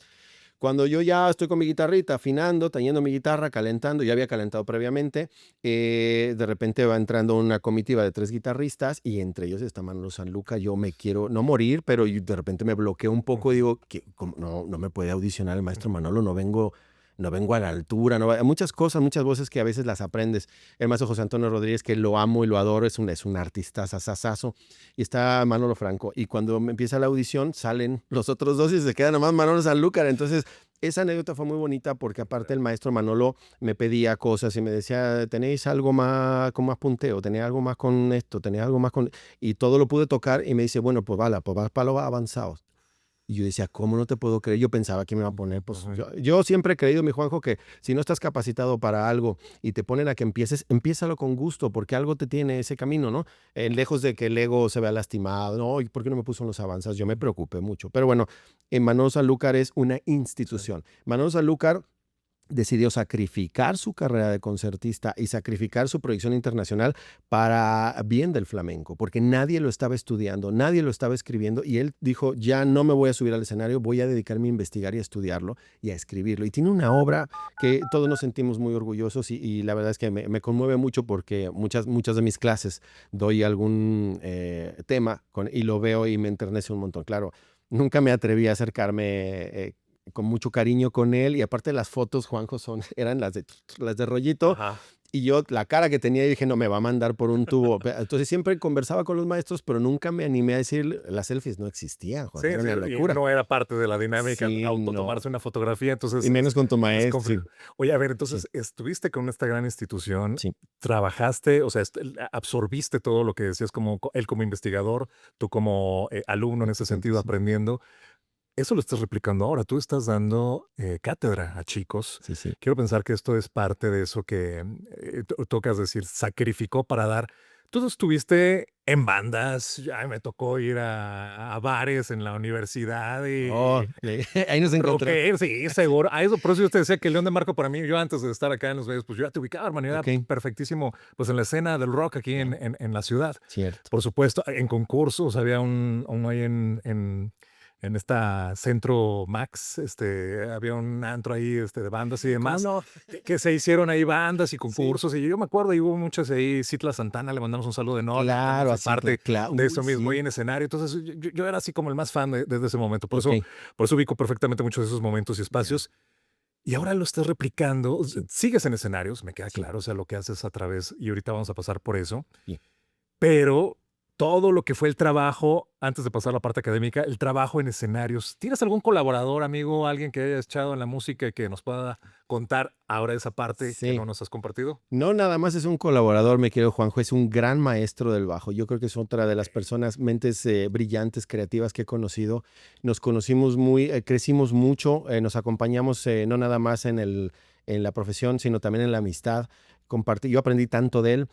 S1: Cuando yo ya estoy con mi guitarrita, afinando, tañendo mi guitarra, calentando, ya había calentado previamente, de repente va entrando una comitiva de 3 guitarristas y entre ellos está Manolo Sanlúcar. Yo me quiero no morir, pero de repente me bloqueo un poco y
S2: Ujú,
S1: digo, no me puede audicionar el maestro
S2: ujú.
S1: Manolo, no vengo a la altura, muchas cosas, muchas voces que a veces las aprendes. El maestro José Antonio Rodríguez, que lo amo y lo adoro, es un artista sasasazo. Y está Manolo Franco. Y cuando me empieza la audición, salen los otros dos y se queda nomás Manolo Sanlúcar. Entonces, esa anécdota fue muy bonita porque aparte el maestro Manolo me pedía cosas y me decía, ¿tenéis algo más con más punteo? ¿Tenéis algo más con esto? ¿Tenéis algo más con...? Y todo lo pude tocar y me dice, bueno, pues vale, pues vas para los avanzados. Y yo decía, ¿cómo no te puedo creer? Yo pensaba que me iba a poner, pues
S2: Ujú.
S1: yo siempre he creído, mi Juanjo, que si no estás capacitado para algo y te ponen a que empieces, empiézalo con gusto, porque algo te tiene ese camino, ¿no? Lejos de que el ego se vea lastimado, ¿no? ¿Y por qué no me puso en los avanzas? Yo me preocupé mucho. Pero bueno, Manolo Sanlúcar es una
S2: Sí.
S1: institución. Manolo Sanlúcar decidió sacrificar su carrera de concertista y sacrificar su proyección internacional para bien del flamenco, porque nadie lo estaba estudiando, nadie lo estaba escribiendo y él dijo, ya no me voy a subir al escenario, voy a dedicarme a investigar y a estudiarlo y a escribirlo. Y tiene una obra que todos nos sentimos muy orgullosos y la verdad es que me conmueve mucho porque muchas de mis clases doy algún tema y lo veo y me enternece un montón. Claro, nunca me atreví a acercarme con mucho cariño con él y aparte las fotos, Juanjo, eran las de rollito
S2: Ajá.
S1: y yo la cara que tenía dije, no, me va a mandar por un tubo. Entonces siempre conversaba con los maestros, pero nunca me animé a decir, las selfies no existían, Juan,
S2: Sí,
S1: era
S2: sí,
S1: una
S2: y
S1: locura.
S2: no era parte de la dinámica
S1: Sí, no,
S2: autotomarse una fotografía,
S1: y
S2: entonces
S1: menos con tu
S2: es
S1: maestro, sí,
S2: complicado. Oye, a ver,
S1: sí,
S2: entonces estuviste con esta gran institución,
S1: sí,
S2: trabajaste, o sea, absorbiste todo lo que decías como él como investigador, tú como alumno en ese
S1: exactamente,
S2: sentido
S1: sí,
S2: aprendiendo. Eso lo estás replicando ahora, tú estás dando cátedra a chicos.
S1: sí, sí.
S2: Quiero pensar que esto es parte de eso que tocas decir, sacrificó para dar. Tú estuviste en bandas, ya me tocó ir a bares en la universidad
S1: Oh,
S2: y
S1: ahí nos encontramos.
S2: rocker, sí, seguro. A eso, por eso yo te decía que León de Marco para mí, yo antes de estar acá en los medios, pues yo ya te ubicaba, hermano, yo era
S1: Ok,
S2: perfectísimo, pues en la escena del rock aquí
S1: ya,
S2: en la ciudad.
S1: cierto.
S2: Por supuesto, en concursos había uno ahí en esta Centro Max, había un antro ahí, de bandas y
S1: ¿Cómo
S2: demás,
S1: no?
S2: que se hicieron ahí bandas y
S1: Sí,
S2: concursos, y yo me acuerdo, y hubo muchas ahí, Citla Santana, le mandamos un saludo enorme, yo también
S1: claro,
S2: fui
S1: así,
S2: parte
S1: claro,
S2: de
S1: uy,
S2: eso mismo ahí
S1: sí,
S2: en escenario, entonces yo era así como el más fan desde ese momento,
S1: ok,
S2: por eso ubico perfectamente muchos de esos momentos y
S1: ya,
S2: espacios, y ahora lo estás replicando,
S1: sí,
S2: sigues en escenarios, me queda
S1: sí,
S2: claro, o sea, lo que haces a través, y ahorita vamos a pasar por eso,
S1: sí.
S2: pero todo lo que fue el trabajo, antes de pasar a la parte académica, el trabajo en escenarios. ¿Tienes algún colaborador, amigo, alguien que haya echado en la música y que nos pueda contar ahora esa parte que no
S1: Sí.
S2: nos has compartido?
S1: No nada más es un colaborador, mi querido Juanjo, es un gran maestro del bajo. Yo creo que es otra de las personas, mentes brillantes, creativas que he conocido. Nos conocimos crecimos mucho, nos acompañamos no nada más en la profesión, sino también en la amistad. yo aprendí tanto de él,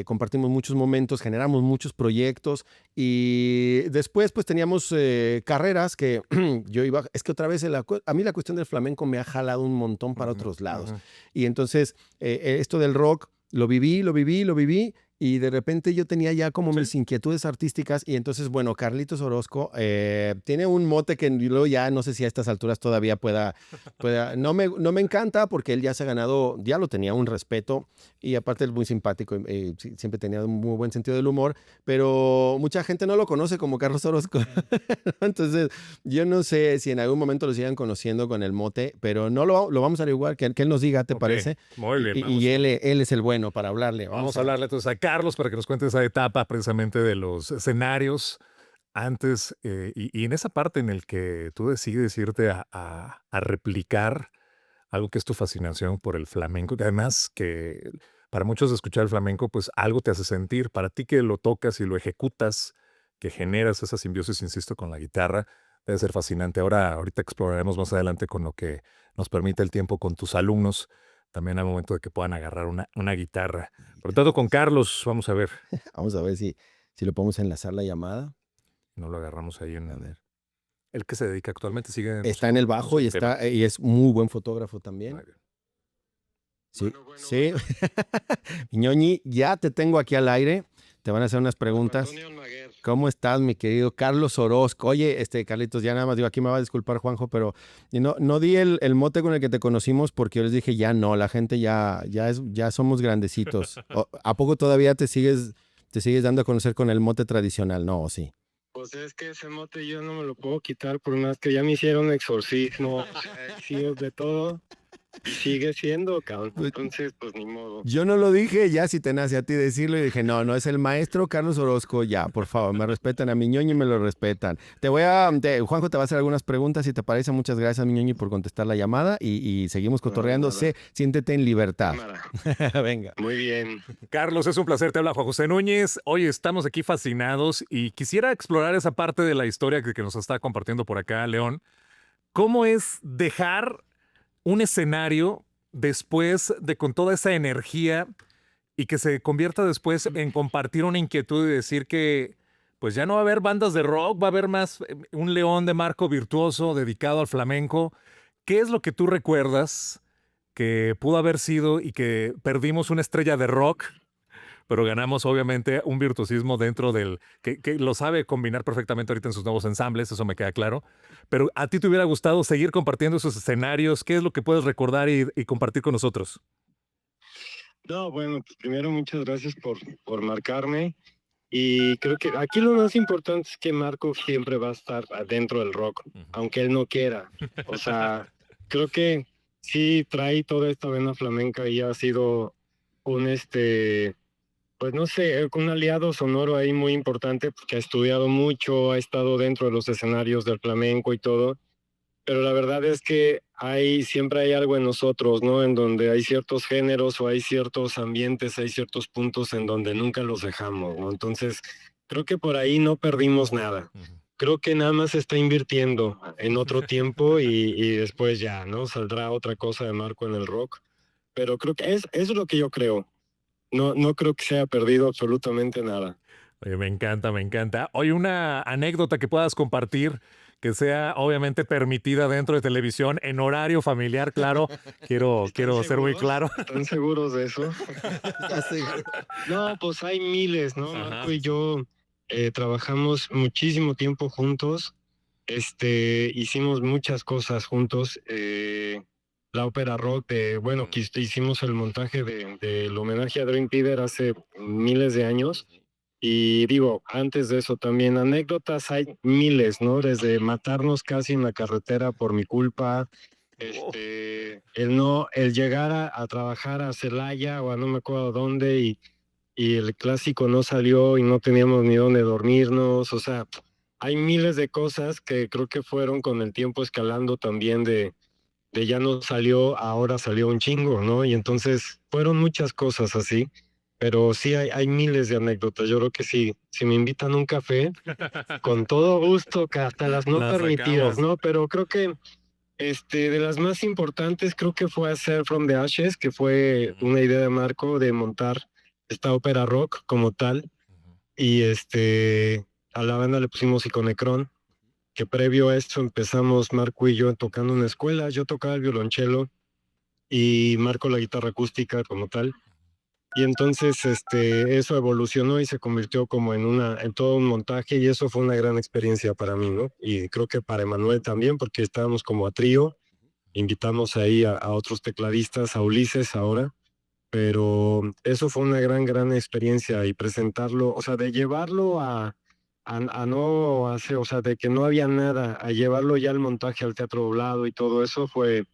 S1: compartimos muchos momentos, generamos muchos proyectos y después pues teníamos carreras que yo iba, es que otra vez a mí la cuestión del flamenco me ha jalado un montón para otros lados. Y entonces esto del rock lo viví y de repente yo tenía ya como mis inquietudes artísticas y entonces, bueno, Carlitos Orozco tiene un mote que luego ya no sé si a estas alturas todavía pueda no me encanta porque él ya se ha ganado, ya lo tenía un respeto y aparte es muy simpático, siempre tenía un muy buen sentido del humor, pero mucha gente no lo conoce como Carlos Orozco. Entonces, yo no sé si en algún momento lo sigan conociendo con el mote, pero no lo vamos a averiguar, que él nos diga, ¿te parece?
S2: Muy bien.
S1: Y él es el bueno para hablarle.
S2: Vamos a hablarle entonces a Carlos para que nos cuente esa etapa precisamente de los escenarios antes y en esa parte en el que tú decides irte a replicar algo que es tu fascinación por el flamenco, que además que para muchos escuchar el flamenco, pues algo te hace sentir. Para ti que lo tocas y lo ejecutas, que generas esa simbiosis, insisto, con la guitarra, debe ser fascinante. Ahorita exploraremos más adelante con lo que nos permite el tiempo con tus alumnos, también al momento de que puedan agarrar una guitarra. Por lo tanto, con Carlos, vamos a ver.
S1: Vamos a ver si lo podemos enlazar la llamada.
S2: No lo agarramos ahí en... A ver. ¿El que se dedica actualmente sigue?
S1: Está en el bajo y es muy buen fotógrafo también. Muy bien. Sí, bueno. Sí. Ñoñi, ya te tengo aquí al aire. Te van a hacer unas preguntas. ¿Cómo estás, mi querido Carlos Orozco? Oye, Carlitos, ya nada más digo, aquí me va a disculpar Juanjo, pero no di el mote con el que te conocimos porque yo les dije, ya no, la gente ya somos grandecitos. ¿A poco todavía te sigues dando a conocer con el mote tradicional? No, sí.
S4: Pues es que ese mote yo no me lo puedo quitar por más que ya me hicieron exorcismo, sí, de todo. Y sigue siendo, cabrón. Entonces, pues ni modo.
S1: Yo no lo dije, ya si te nace a ti decirlo, y dije, no, es el maestro Carlos Orozco, ya, por favor, me respetan a mi Ñoñi y me lo respetan. Juanjo te va a hacer algunas preguntas, si te parece. Muchas gracias, mi Ñoñi, por contestar la llamada y seguimos cotorreando. Siéntete en libertad. Venga.
S4: Muy bien.
S2: Carlos, es un placer, te habla Juan José Núñez. Hoy estamos aquí fascinados y quisiera explorar esa parte de la historia que nos está compartiendo por acá, León. ¿Cómo es dejar un escenario después de con toda esa energía y que se convierta después en compartir una inquietud y decir que pues ya no va a haber bandas de rock, va a haber más un León de Marco virtuoso dedicado al flamenco? ¿Qué es lo que tú recuerdas que pudo haber sido y que perdimos una estrella de rock, pero ganamos obviamente un virtuosismo dentro del... que lo sabe combinar perfectamente ahorita en sus nuevos ensambles, eso me queda claro. Pero ¿a ti te hubiera gustado seguir compartiendo esos escenarios? ¿Qué es lo que puedes recordar y compartir con nosotros?
S4: No, bueno, pues primero muchas gracias por marcarme. Y creo que aquí lo más importante es que Marco siempre va a estar adentro del rock, aunque él no quiera. O sea, creo que sí trae toda esta vena flamenca y ha sido un pues no sé, un aliado sonoro ahí muy importante porque ha estudiado mucho, ha estado dentro de los escenarios del flamenco y todo, pero la verdad es que siempre hay algo en nosotros, ¿no? En donde hay ciertos géneros o hay ciertos ambientes, hay ciertos puntos en donde nunca los dejamos, ¿no? Entonces, creo que por ahí no perdimos nada. Creo que nada más se está invirtiendo en otro tiempo y después ya, ¿no? Saldrá otra cosa de Marco en el rock, pero creo que eso es lo que yo creo. No creo que se haya perdido absolutamente nada.
S2: Oye, me encanta. Oye, una anécdota que puedas compartir que sea obviamente permitida dentro de televisión, en horario familiar, claro. Quiero ser muy claro.
S4: ¿Están seguros de eso? No, pues hay miles, ¿no? Ajá. Marco y yo trabajamos muchísimo tiempo juntos. Hicimos muchas cosas juntos. La ópera rock, que hicimos el montaje del homenaje a Dream Theater hace miles de años. Y digo, antes de eso también anécdotas hay miles, ¿no? Desde matarnos casi en la carretera por mi culpa, el llegar a trabajar a Celaya o a no me acuerdo dónde y el clásico no salió y no teníamos ni dónde dormirnos. O sea, hay miles de cosas que creo que fueron con el tiempo escalando también de ya no salió, ahora salió un chingo, ¿no? Y entonces fueron muchas cosas así, pero sí hay miles de anécdotas. Yo creo que sí, si me invitan a un café, con todo gusto, que hasta las no permitidas, ¿no? Pero creo que De las más importantes creo que fue hacer From the Ashes, que fue una idea de Marco de montar esta ópera rock como tal. Y a la banda le pusimos Iconecron, que previo a esto empezamos Marco y yo tocando en una escuela. Yo tocaba el violonchelo y Marco la guitarra acústica como tal. Y entonces eso evolucionó y se convirtió como en todo un montaje, y eso fue una gran experiencia para mí, ¿no? Y creo que para Emanuel también, porque estábamos como a trío, invitamos ahí a otros tecladistas, a Ulises ahora, pero eso fue una gran experiencia, y presentarlo, o sea, de llevarlo a no hacer, o sea, de que no había nada, a llevarlo ya al montaje, al teatro doblado y todo eso fue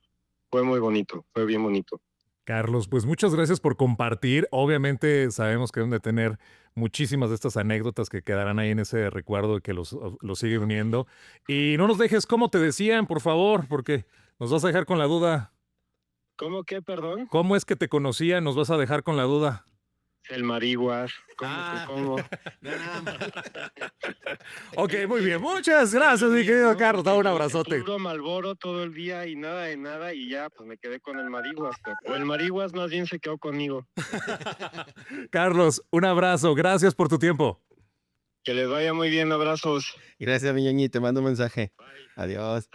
S4: muy bonito, fue bien bonito.
S2: Carlos, pues muchas gracias por compartir. Obviamente sabemos que deben de tener muchísimas de estas anécdotas que quedarán ahí en ese recuerdo y que los sigue uniendo. Y no nos dejes, como te decían, por favor, porque nos vas a dejar con la duda.
S4: ¿Cómo que, perdón?
S2: ¿Cómo es que te conocían? Nos vas a dejar con la duda.
S4: El marihuas, ¿cómo que cómo?
S2: Ok, muy bien. Muchas gracias, mi querido Carlos. Da un abrazote.
S4: Puro Malboro todo el día y nada de nada, y ya pues me quedé con el marihuas. O el marihuas más bien se quedó conmigo.
S2: Carlos, un abrazo. Gracias por tu tiempo.
S4: Que les vaya muy bien, abrazos.
S1: Gracias, mi ñoñi, te mando un mensaje. Adiós.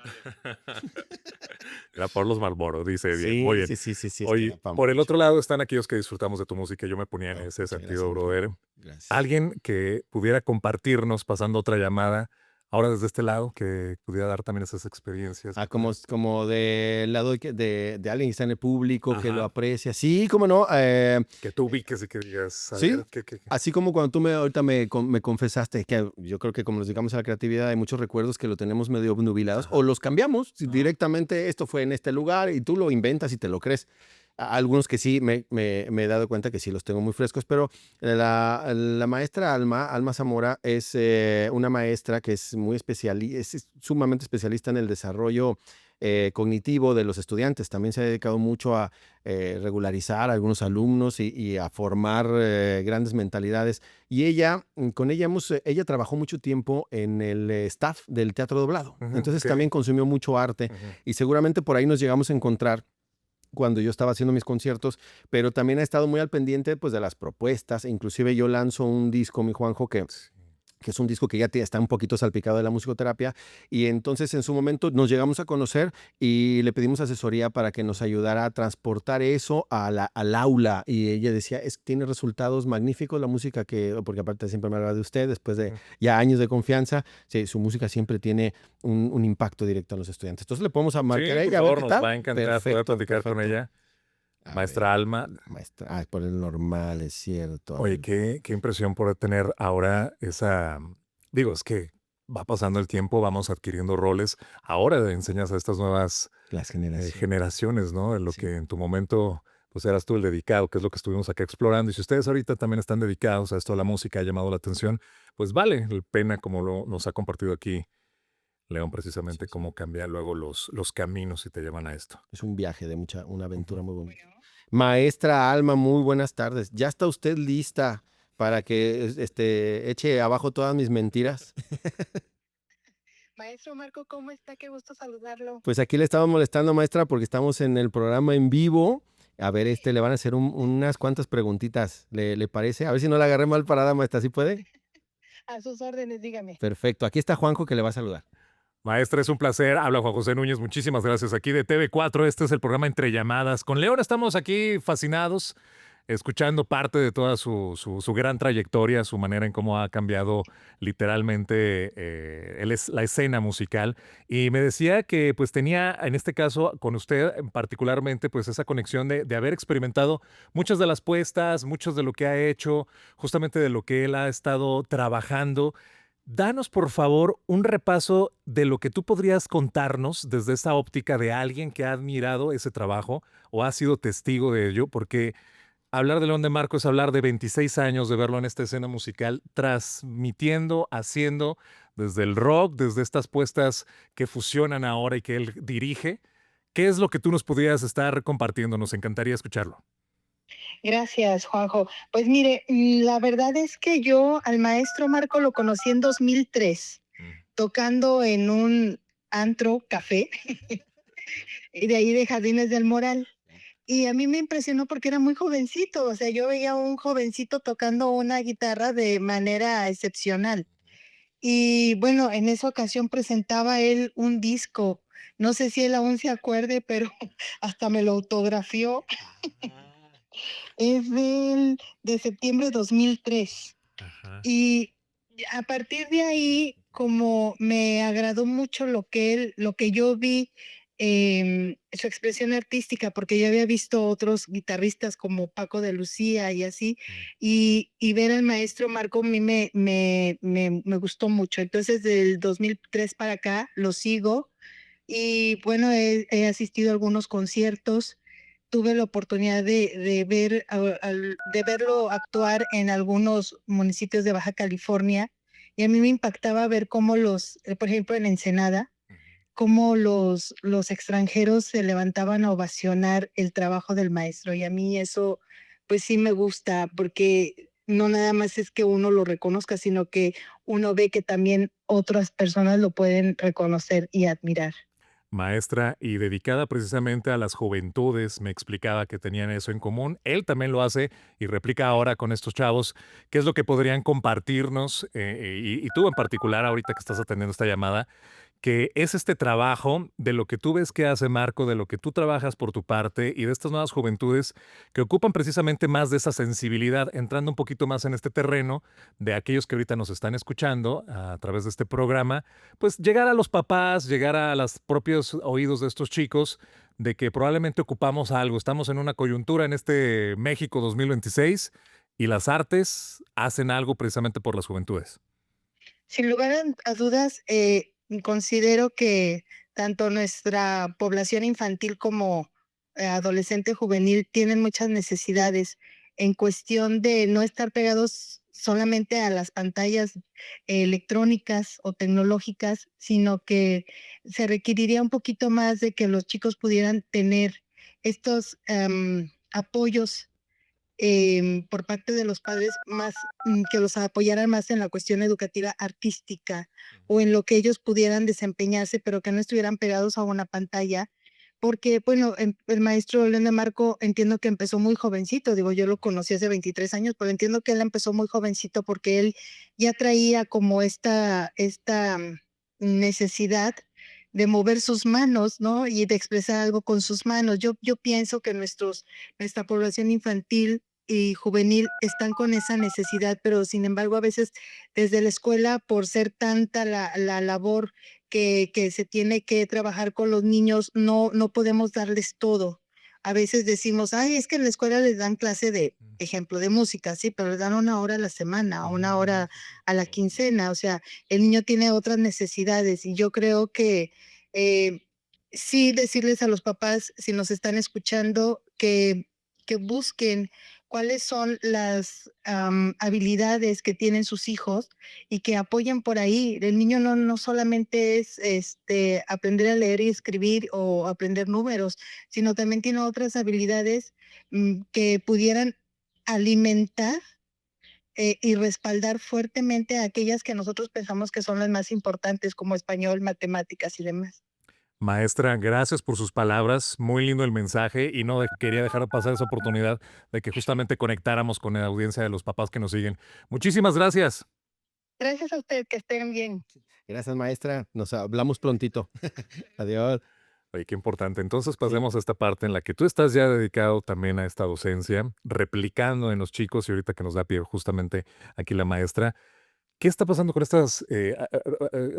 S2: Era por los Marlboro, dice bien.
S1: Sí,
S2: Muy bien.
S1: sí.
S2: Oye,
S1: estaba pa'
S2: por el
S1: mucho.
S2: otro lado están aquellos que disfrutamos de tu música. Yo me ponía en
S1: Oh,
S2: ese
S1: muchas
S2: sentido,
S1: gracias.
S2: brother.
S1: Gracias.
S2: Alguien que pudiera compartirnos pasando otra llamada, ahora desde este lado, que pudiera dar también esas experiencias.
S1: Ah, como del lado de alguien que está en el público, que lo
S2: Ajá.
S1: aprecia. Sí, cómo no.
S2: Que tú ubiques y que digas, a
S1: Sí,
S2: ver, ¿qué?
S1: así como cuando tú ahorita me confesaste que yo creo que como nos dedicamos a la creatividad hay muchos recuerdos que lo tenemos medio obnubilados
S2: Ajá.
S1: o los cambiamos
S2: Ajá.
S1: directamente, esto fue en este lugar y tú lo inventas y te lo crees. Algunos que sí me he dado cuenta que sí los tengo muy frescos, pero la maestra Alma Zamora es una maestra que es muy es sumamente especialista en el desarrollo cognitivo de los estudiantes. También se ha dedicado mucho a regularizar a algunos alumnos y a formar grandes mentalidades. Y con ella ella trabajó mucho tiempo en el staff del teatro doblado.
S2: Ujú,
S1: Entonces
S2: ok.
S1: también consumió mucho arte
S2: Ujú.
S1: y seguramente por ahí nos llegamos a encontrar cuando yo estaba haciendo mis conciertos, pero también ha estado muy al pendiente pues de las propuestas. Inclusive yo lanzo un disco, mi Juanjo, que es un disco que ya está un poquito salpicado de la musicoterapia, y entonces en su momento nos llegamos a conocer y le pedimos asesoría para que nos ayudara a transportar eso al aula, y ella decía, tiene resultados magníficos la música porque aparte siempre me hablaba de usted, después de
S2: Ujú.
S1: ya años de confianza, sí, su música siempre tiene un impacto directo en los estudiantes. Entonces le podemos marcar
S2: Sí,
S1: a
S2: por
S1: ella, a ver
S2: favor,
S1: qué
S2: nos
S1: tal.
S2: va a encantar poder
S1: Perfecto,
S2: platicar con
S1: perfecto.
S2: ella.
S1: A ver,
S2: Maestra Alma,
S1: maestra, por el normal, es cierto. A
S2: oye,
S1: ver,
S2: qué impresión poder tener ahora esa, digo, es que va pasando el tiempo, vamos adquiriendo roles. Ahora enseñas a estas nuevas
S1: las generaciones.
S2: generaciones, ¿no? En lo
S1: Sí.
S2: que en tu momento, pues eras tú el dedicado, que es lo que estuvimos acá explorando. Y si ustedes ahorita también están dedicados a esto, a la música, ha llamado la atención, pues vale la pena, como nos ha compartido aquí León, precisamente,
S1: Sí.
S2: cómo cambia luego los caminos y te llevan a esto.
S1: Es un viaje de una aventura
S2: Ujú.
S1: muy bonita. Maestra Alma, muy buenas tardes. ¿Ya está usted lista para que eche abajo todas mis mentiras?
S5: Maestro Marco, ¿cómo está? Qué gusto saludarlo.
S1: Pues aquí le estamos molestando, maestra, porque estamos en el programa en vivo. A ver, le van a hacer unas cuantas preguntitas. ¿Le parece? A ver si no la agarré mal parada, maestra. ¿Sí puede?
S5: A sus órdenes, dígame.
S1: Perfecto. Aquí está Juanjo que le va a saludar.
S2: Maestra, es un placer. Habla Juan José Núñez. Muchísimas gracias. Aquí de TV4. Este es el programa Entre Llamadas. Con León estamos aquí fascinados, escuchando parte de toda su gran trayectoria, su manera en cómo ha cambiado literalmente la escena musical. Y me decía que pues tenía, en este caso, con usted particularmente, pues esa conexión de haber experimentado muchas de las puestas, muchos de lo que ha hecho, justamente de lo que él ha estado trabajando. Danos, por favor, un repaso de lo que tú podrías contarnos desde esa óptica de alguien que ha admirado ese trabajo o ha sido testigo de ello, porque hablar de León de Marco es hablar de 26 años de verlo en esta escena musical, transmitiendo, haciendo desde el rock, desde estas puestas que fusionan ahora y que él dirige. ¿Qué es lo que tú nos pudieras estar compartiendo? Nos encantaría escucharlo.
S5: Gracias, Juanjo. Pues mire, la verdad es que yo al maestro Marco lo conocí en 2003,
S2: Mm.
S5: tocando en un antro café y de ahí de Jardines del Moral. Y a mí me impresionó porque era muy jovencito, o sea, yo veía a un jovencito tocando una guitarra de manera excepcional. Y bueno, en esa ocasión presentaba él un disco, no sé si él aún se acuerde, pero hasta me lo autografió. Es de septiembre de 2003.
S2: Ajá.
S5: Y a partir de ahí, como me agradó mucho lo que yo vi, su expresión artística, porque yo había visto otros guitarristas como Paco de Lucía y así, y ver al maestro Marco a mí me gustó mucho. Entonces, del 2003 para acá lo sigo y bueno, he asistido a algunos conciertos. Tuve la oportunidad de verlo actuar en algunos municipios de Baja California y a mí me impactaba ver cómo por ejemplo, en Ensenada, cómo los extranjeros se levantaban a ovacionar el trabajo del maestro. Y a mí eso, pues sí me gusta, porque no nada más es que uno lo reconozca, sino que uno ve que también otras personas lo pueden reconocer y admirar.
S2: Maestra y dedicada precisamente a las juventudes, me explicaba que tenían eso en común. Él también lo hace y replica ahora con estos chavos. ¿Qué es lo que podrían compartirnos? Y tú en particular, ahorita que estás atendiendo esta llamada, que es este trabajo de lo que tú ves que hace Marco, de lo que tú trabajas por tu parte y de estas nuevas juventudes que ocupan precisamente más de esa sensibilidad, entrando un poquito más en este terreno de aquellos que ahorita nos están escuchando a través de este programa, pues llegar a los papás, llegar a los propios oídos de estos chicos, de que probablemente ocupamos algo, estamos en una coyuntura en este México 2026 y las artes hacen algo precisamente por las juventudes.
S5: Sin lugar a dudas, considero que tanto nuestra población infantil como adolescente juvenil tienen muchas necesidades en cuestión de no estar pegados solamente a las pantallas electrónicas o tecnológicas, sino que se requeriría un poquito más de que los chicos pudieran tener estos apoyos por parte de los padres más, que los apoyaran más en la cuestión educativa artística o en lo que ellos pudieran desempeñarse, pero que no estuvieran pegados a una pantalla. Porque, bueno, el maestro León de Marco entiendo que empezó muy jovencito, digo, yo lo conocí hace 23 años, pero entiendo que él empezó muy jovencito porque él ya traía como esta necesidad de mover sus manos, ¿no? Y de expresar algo con sus manos. Yo pienso que nuestra población infantil y juvenil están con esa necesidad, pero sin embargo, a veces desde la escuela, por ser tanta la labor que se tiene que trabajar con los niños, no podemos darles todo. A veces decimos, ay, es que en la escuela les dan clase de, ejemplo, de música, sí, pero les dan 1 hora a la semana, 1 hora a la quincena, o sea, el niño tiene otras necesidades y yo creo que eh, sí decirles a los papás, si nos están escuchando, que busquen cuáles son las habilidades que tienen sus hijos y que apoyen por ahí. El niño no solamente es aprender a leer y escribir o aprender números, sino también tiene otras habilidades que pudieran alimentar y respaldar fuertemente a aquellas que nosotros pensamos que son las más importantes, como español, matemáticas y demás.
S2: Maestra, gracias por sus palabras. Muy lindo el mensaje y no quería dejar pasar esa oportunidad de que justamente conectáramos con la audiencia de los papás que nos siguen. Muchísimas gracias.
S5: Gracias a usted, que estén bien.
S1: Gracias, maestra. Nos hablamos prontito. Adiós.
S2: Oye, qué importante. Entonces
S1: Sí.
S2: pasemos a esta parte en la que tú estás ya dedicado también a esta docencia, replicando en los chicos y ahorita que nos da pie justamente aquí la maestra. ¿Qué está pasando con estas,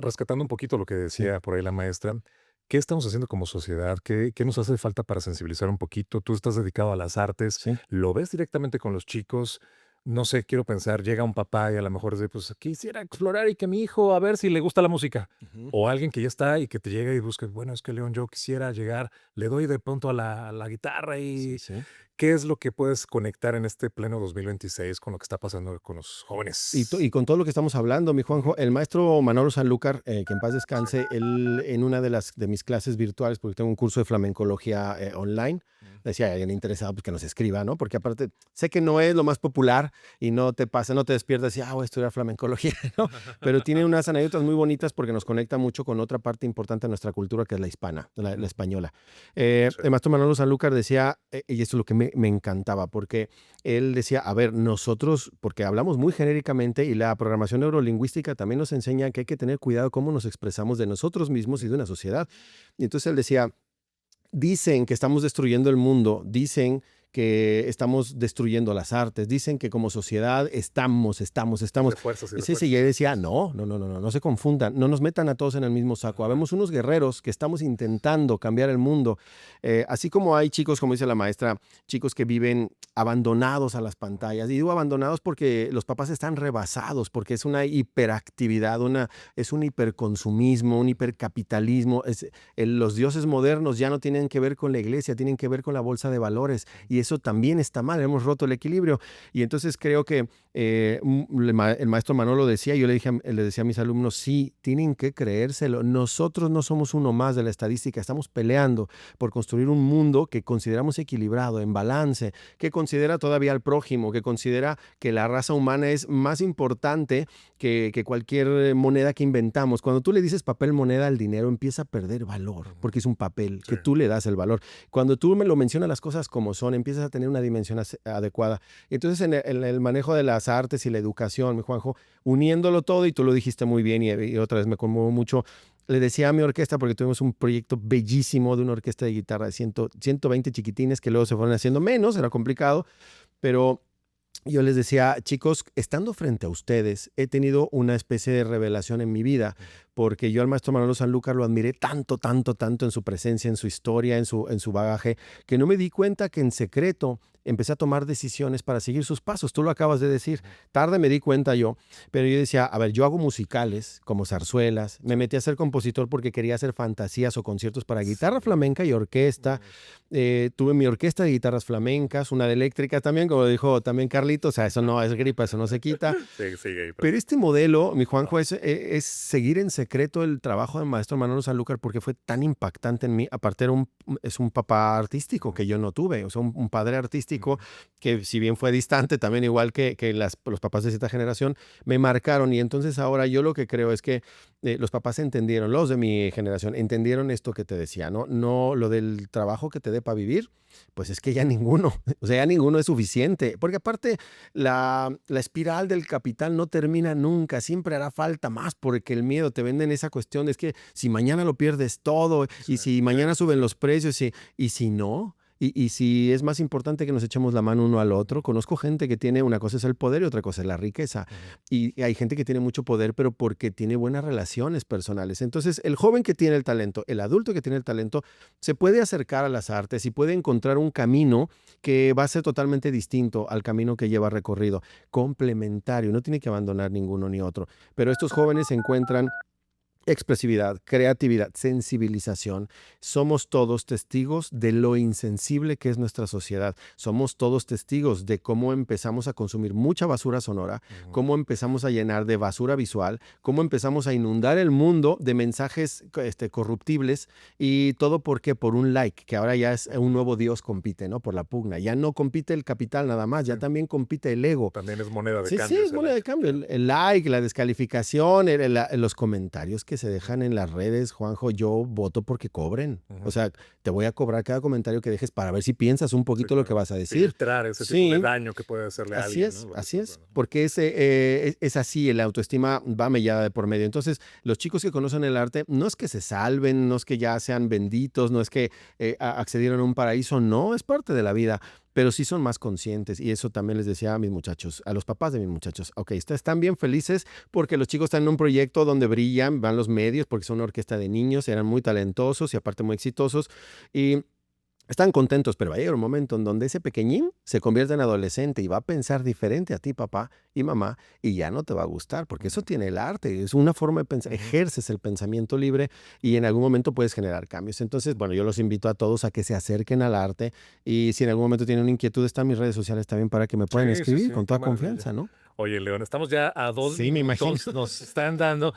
S2: rescatando un poquito lo que
S1: Sí.
S2: decía por ahí la maestra? ¿Qué estamos haciendo como sociedad? ¿Qué nos hace falta para sensibilizar un poquito? Tú estás dedicado a las artes,
S1: Sí.
S2: ¿lo ves directamente con los chicos? No sé, quiero pensar, llega un papá y a lo mejor dice, pues quisiera explorar y que mi hijo a ver si le gusta la música.
S1: Ujú.
S2: O alguien que ya está y que te llega y busca, bueno, es que León, yo quisiera llegar, le doy de pronto a la guitarra
S1: Sí,
S2: y
S1: sí.
S2: ¿Qué es lo que puedes conectar en este pleno 2026 con lo que está pasando con los jóvenes?
S1: Y con todo lo que estamos hablando, mi Juanjo, el maestro Manolo Sanlúcar, que en paz descanse, él en una de mis clases virtuales, porque tengo un curso de flamencología online, decía, alguien interesado, pues que nos escriba, ¿no? Porque aparte, sé que no es lo más popular y no te pasa, no te despiertas y, voy a estudiar flamencología, ¿no? Pero tiene unas anécdotas muy bonitas porque nos conecta mucho con otra parte importante de nuestra cultura, que es la hispana, la española. El maestro Manolo Sanlúcar decía, y esto es lo que me encantaba, porque él decía, a ver, nosotros, porque hablamos muy genéricamente y la programación neurolingüística también nos enseña que hay que tener cuidado cómo nos expresamos de nosotros mismos y de una sociedad. Y entonces él decía, dicen que estamos destruyendo el mundo, dicen que estamos destruyendo las artes, dicen que como sociedad estamos.
S2: Refuerzos y
S1: Sí, y él decía, no se confundan, no nos metan a todos en el mismo saco. Habemos unos guerreros que estamos intentando cambiar el mundo. Así como hay chicos, como dice la maestra, chicos que viven abandonados a las pantallas. Y digo abandonados porque los papás están rebasados, porque es una hiperactividad, es un hiperconsumismo, un hipercapitalismo. Los dioses modernos ya no tienen que ver con la iglesia, tienen que ver con la bolsa de valores. Y eso también está mal, hemos roto el equilibrio. Y entonces creo que el maestro Manolo decía, yo le decía a mis alumnos, sí, tienen que creérselo. Nosotros no somos uno más de la estadística, estamos peleando por construir un mundo que consideramos equilibrado, en balance, que considera todavía al prójimo, que considera que la raza humana es más importante que cualquier moneda que inventamos. Cuando tú le dices papel moneda al dinero, empieza a perder valor, porque es un papel que tú le das el valor. Cuando tú me lo mencionas las cosas como son, empiezas a tener una dimensión adecuada. Entonces, en el manejo de las artes y la educación, mi Juanjo, uniéndolo todo, y tú lo dijiste muy bien, y otra vez me conmuevo mucho, le decía a mi orquesta, porque tuvimos un proyecto bellísimo de una orquesta de guitarra de 120 chiquitines que luego se fueron haciendo menos, era complicado, pero yo les decía, chicos, estando frente a ustedes, he tenido una especie de revelación en mi vida, porque yo al maestro Manolo Sanlúcar lo admiré tanto en su presencia, en su historia, en su bagaje, que no me di cuenta que en secreto empecé a tomar decisiones para seguir sus pasos. Tú lo acabas de decir. Tarde me di cuenta yo, pero yo decía, a ver, yo hago musicales como zarzuelas, me metí a ser compositor porque quería hacer fantasías o conciertos para guitarra flamenca y orquesta. Tuve mi orquesta de guitarras flamencas, una de eléctrica también, como dijo también Carlito, o sea, eso no es gripa, eso no se quita. Pero este modelo, mi Juanjo, es seguir en secreto el trabajo del maestro Manolo Sanlúcar porque fue tan impactante en mí. Aparte, es un papá artístico que yo no tuve, o sea, un padre artístico que, si bien fue distante, también igual que los papás de cierta generación, me marcaron. Y entonces ahora yo lo que creo es que los papás entendieron, los de mi generación, entendieron esto que te decía, ¿no? No lo del trabajo que te dé para vivir, pues es que ya ninguno, o sea, ya ninguno es suficiente, porque aparte la espiral del capital no termina nunca, siempre hará falta más, porque el miedo te venden esa cuestión, es que si mañana lo pierdes todo, y si mañana suben los precios, y si no. Y si es más importante que nos echemos la mano uno al otro, conozco gente que tiene, una cosa es el poder y otra cosa es la riqueza. Y hay gente que tiene mucho poder, pero porque tiene buenas relaciones personales. Entonces, el joven que tiene el talento, el adulto que tiene el talento, se puede acercar a las artes y puede encontrar un camino que va a ser totalmente distinto al camino que lleva recorrido, complementario, no tiene que abandonar ninguno ni otro. Pero estos jóvenes encuentran expresividad, creatividad, sensibilización. Somos todos testigos de lo insensible que es nuestra sociedad. Somos todos testigos de cómo empezamos a consumir mucha basura sonora, cómo empezamos a llenar de basura visual, cómo empezamos a inundar el mundo de mensajes corruptibles, y todo porque por un like, que ahora ya es un nuevo Dios, compite, ¿no? Por la pugna. Ya no compite el capital nada más, ya también compite el ego.
S2: También es moneda de
S1: Sí,
S2: cambio.
S1: sí, es moneda de cambio. El like, la descalificación, los comentarios que se dejan en las redes, Juanjo, yo voto porque cobren. O sea, te voy a cobrar cada comentario que dejes para ver si piensas un poquito lo que vas a decir.
S2: Filtrar ese tipo de daño que puede hacerle a alguien.
S1: Así es, porque es así, el autoestima va mellada de por medio. Entonces, los chicos que conocen el arte, no es que se salven, no es que ya sean benditos, no es que accedieron a un paraíso, no, es parte de la vida. Pero sí son más conscientes, y eso también les decía a mis muchachos, a los papás de mis muchachos. Ok, están bien felices porque los chicos están en un proyecto donde brillan, van los medios, porque son una orquesta de niños, eran muy talentosos y aparte muy exitosos. Y Están contentos, pero va a llegar un momento en donde ese pequeñín se convierte en adolescente y va a pensar diferente a ti, papá y mamá, y ya no te va a gustar, porque eso tiene el arte, es una forma de pensar, ejerces el pensamiento libre y en algún momento puedes generar cambios. Entonces, bueno, yo los invito a todos a que se acerquen al arte y si en algún momento tienen una inquietud, están mis redes sociales también para que me puedan
S2: Sí, sí,
S1: escribir
S2: sí,
S1: con
S2: qué
S1: toda
S2: maravilla.
S1: confianza, ¿no?
S2: Oye, León, estamos ya a 2
S1: Sí, me imagino.
S2: minutos, nos están dando.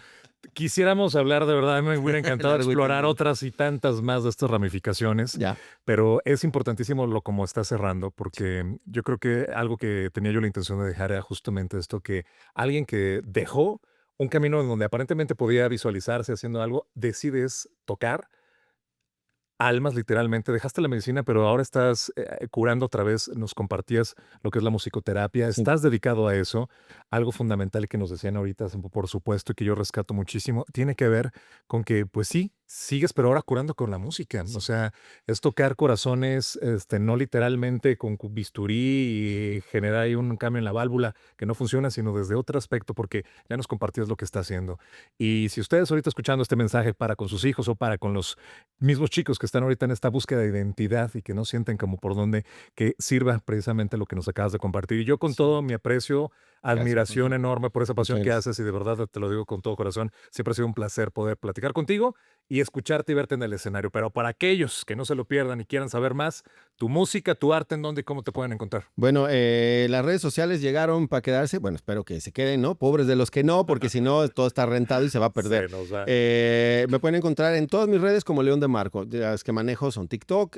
S2: Quisiéramos hablar de verdad, me hubiera encantado
S1: Largo y
S2: explorar
S1: tendido.
S2: otras y tantas más de estas ramificaciones,
S1: Ya.
S2: pero es importantísimo lo como está cerrando, porque yo creo que algo que tenía yo la intención de dejar era justamente esto, que alguien que dejó un camino en donde aparentemente podía visualizarse haciendo algo, decides tocar almas literalmente. Dejaste la medicina, pero ahora estás curando otra vez. Nos compartías lo que es la musicoterapia.
S1: Sí.
S2: Estás dedicado a eso. Algo fundamental que nos decían ahorita, por supuesto, y que yo rescato muchísimo, tiene que ver con que, pues sí, sigues, pero ahora curando con la música. O sea, es tocar corazones, no literalmente con bisturí y generar ahí un cambio en la válvula que no funciona, sino desde otro aspecto, porque ya nos compartías lo que está haciendo. Y si ustedes ahorita escuchando este mensaje para con sus hijos o para con los mismos chicos que están ahorita en esta búsqueda de identidad y que no sienten como por dónde, que sirva precisamente lo que nos acabas de compartir. Y yo con todo mi aprecio, admiración enorme por esa pasión
S1: Muchas
S2: que
S1: gracias.
S2: haces y de verdad te lo digo con todo corazón, siempre ha sido un placer poder platicar contigo y escucharte y verte en el escenario. Pero para aquellos que no se lo pierdan y quieran saber más, tu música, tu arte, ¿en dónde y cómo te pueden encontrar?
S1: Bueno, las redes sociales llegaron para quedarse. Bueno, espero que se queden, ¿no? Pobres de los que no, porque si no, todo está rentado y se va a perder.
S2: Se nos va.
S1: Me pueden encontrar en todas mis redes como León de Marco. Las que manejo son TikTok,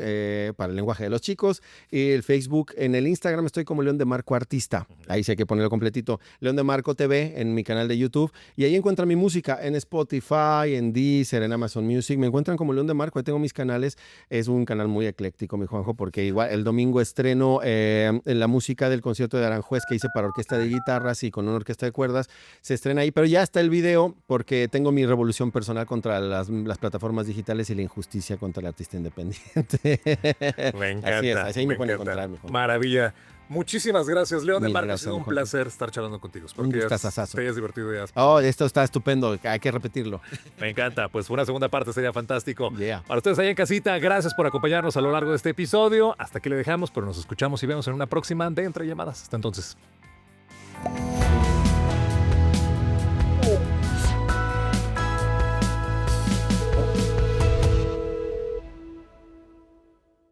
S1: para el lenguaje de los chicos, y el Facebook. En el Instagram estoy como León de Marco Artista. Ahí sí hay que ponerlo completito. León de Marco TV en mi canal de YouTube. Y ahí encuentran mi música en Spotify, en Deezer, en Amazon Music. Me encuentran como León de Marco. Ahí tengo mis canales. Es un canal muy ecléctico, mi Juanjo, porque igual el domingo estreno la música del concierto de Aranjuez que hice para orquesta de guitarras y con una orquesta de cuerdas. Se estrena ahí, pero ya está el video porque tengo mi revolución personal contra las plataformas digitales y la injusticia contra el artista independiente.
S2: Me encanta.
S1: Así es, así me pueden
S2: encanta.
S1: encontrar, mi Juanjo.
S2: Maravilla. Muchísimas gracias, León de
S1: Mil
S2: Marco. Ha
S1: gracias,
S2: sido un
S1: Juanjo.
S2: placer estar charlando contigo. Espero
S1: Un
S2: que
S1: gustazazazo.
S2: te hayas divertido ya.
S1: Oh, esto está estupendo. Hay que repetirlo.
S2: Me encanta. Pues una segunda parte sería fantástico.
S1: Yeah.
S2: Para ustedes ahí en casita, gracias por acompañarnos a lo largo de este episodio. Hasta aquí le dejamos, pero nos escuchamos y vemos en una próxima de Entre Llamadas. Hasta entonces.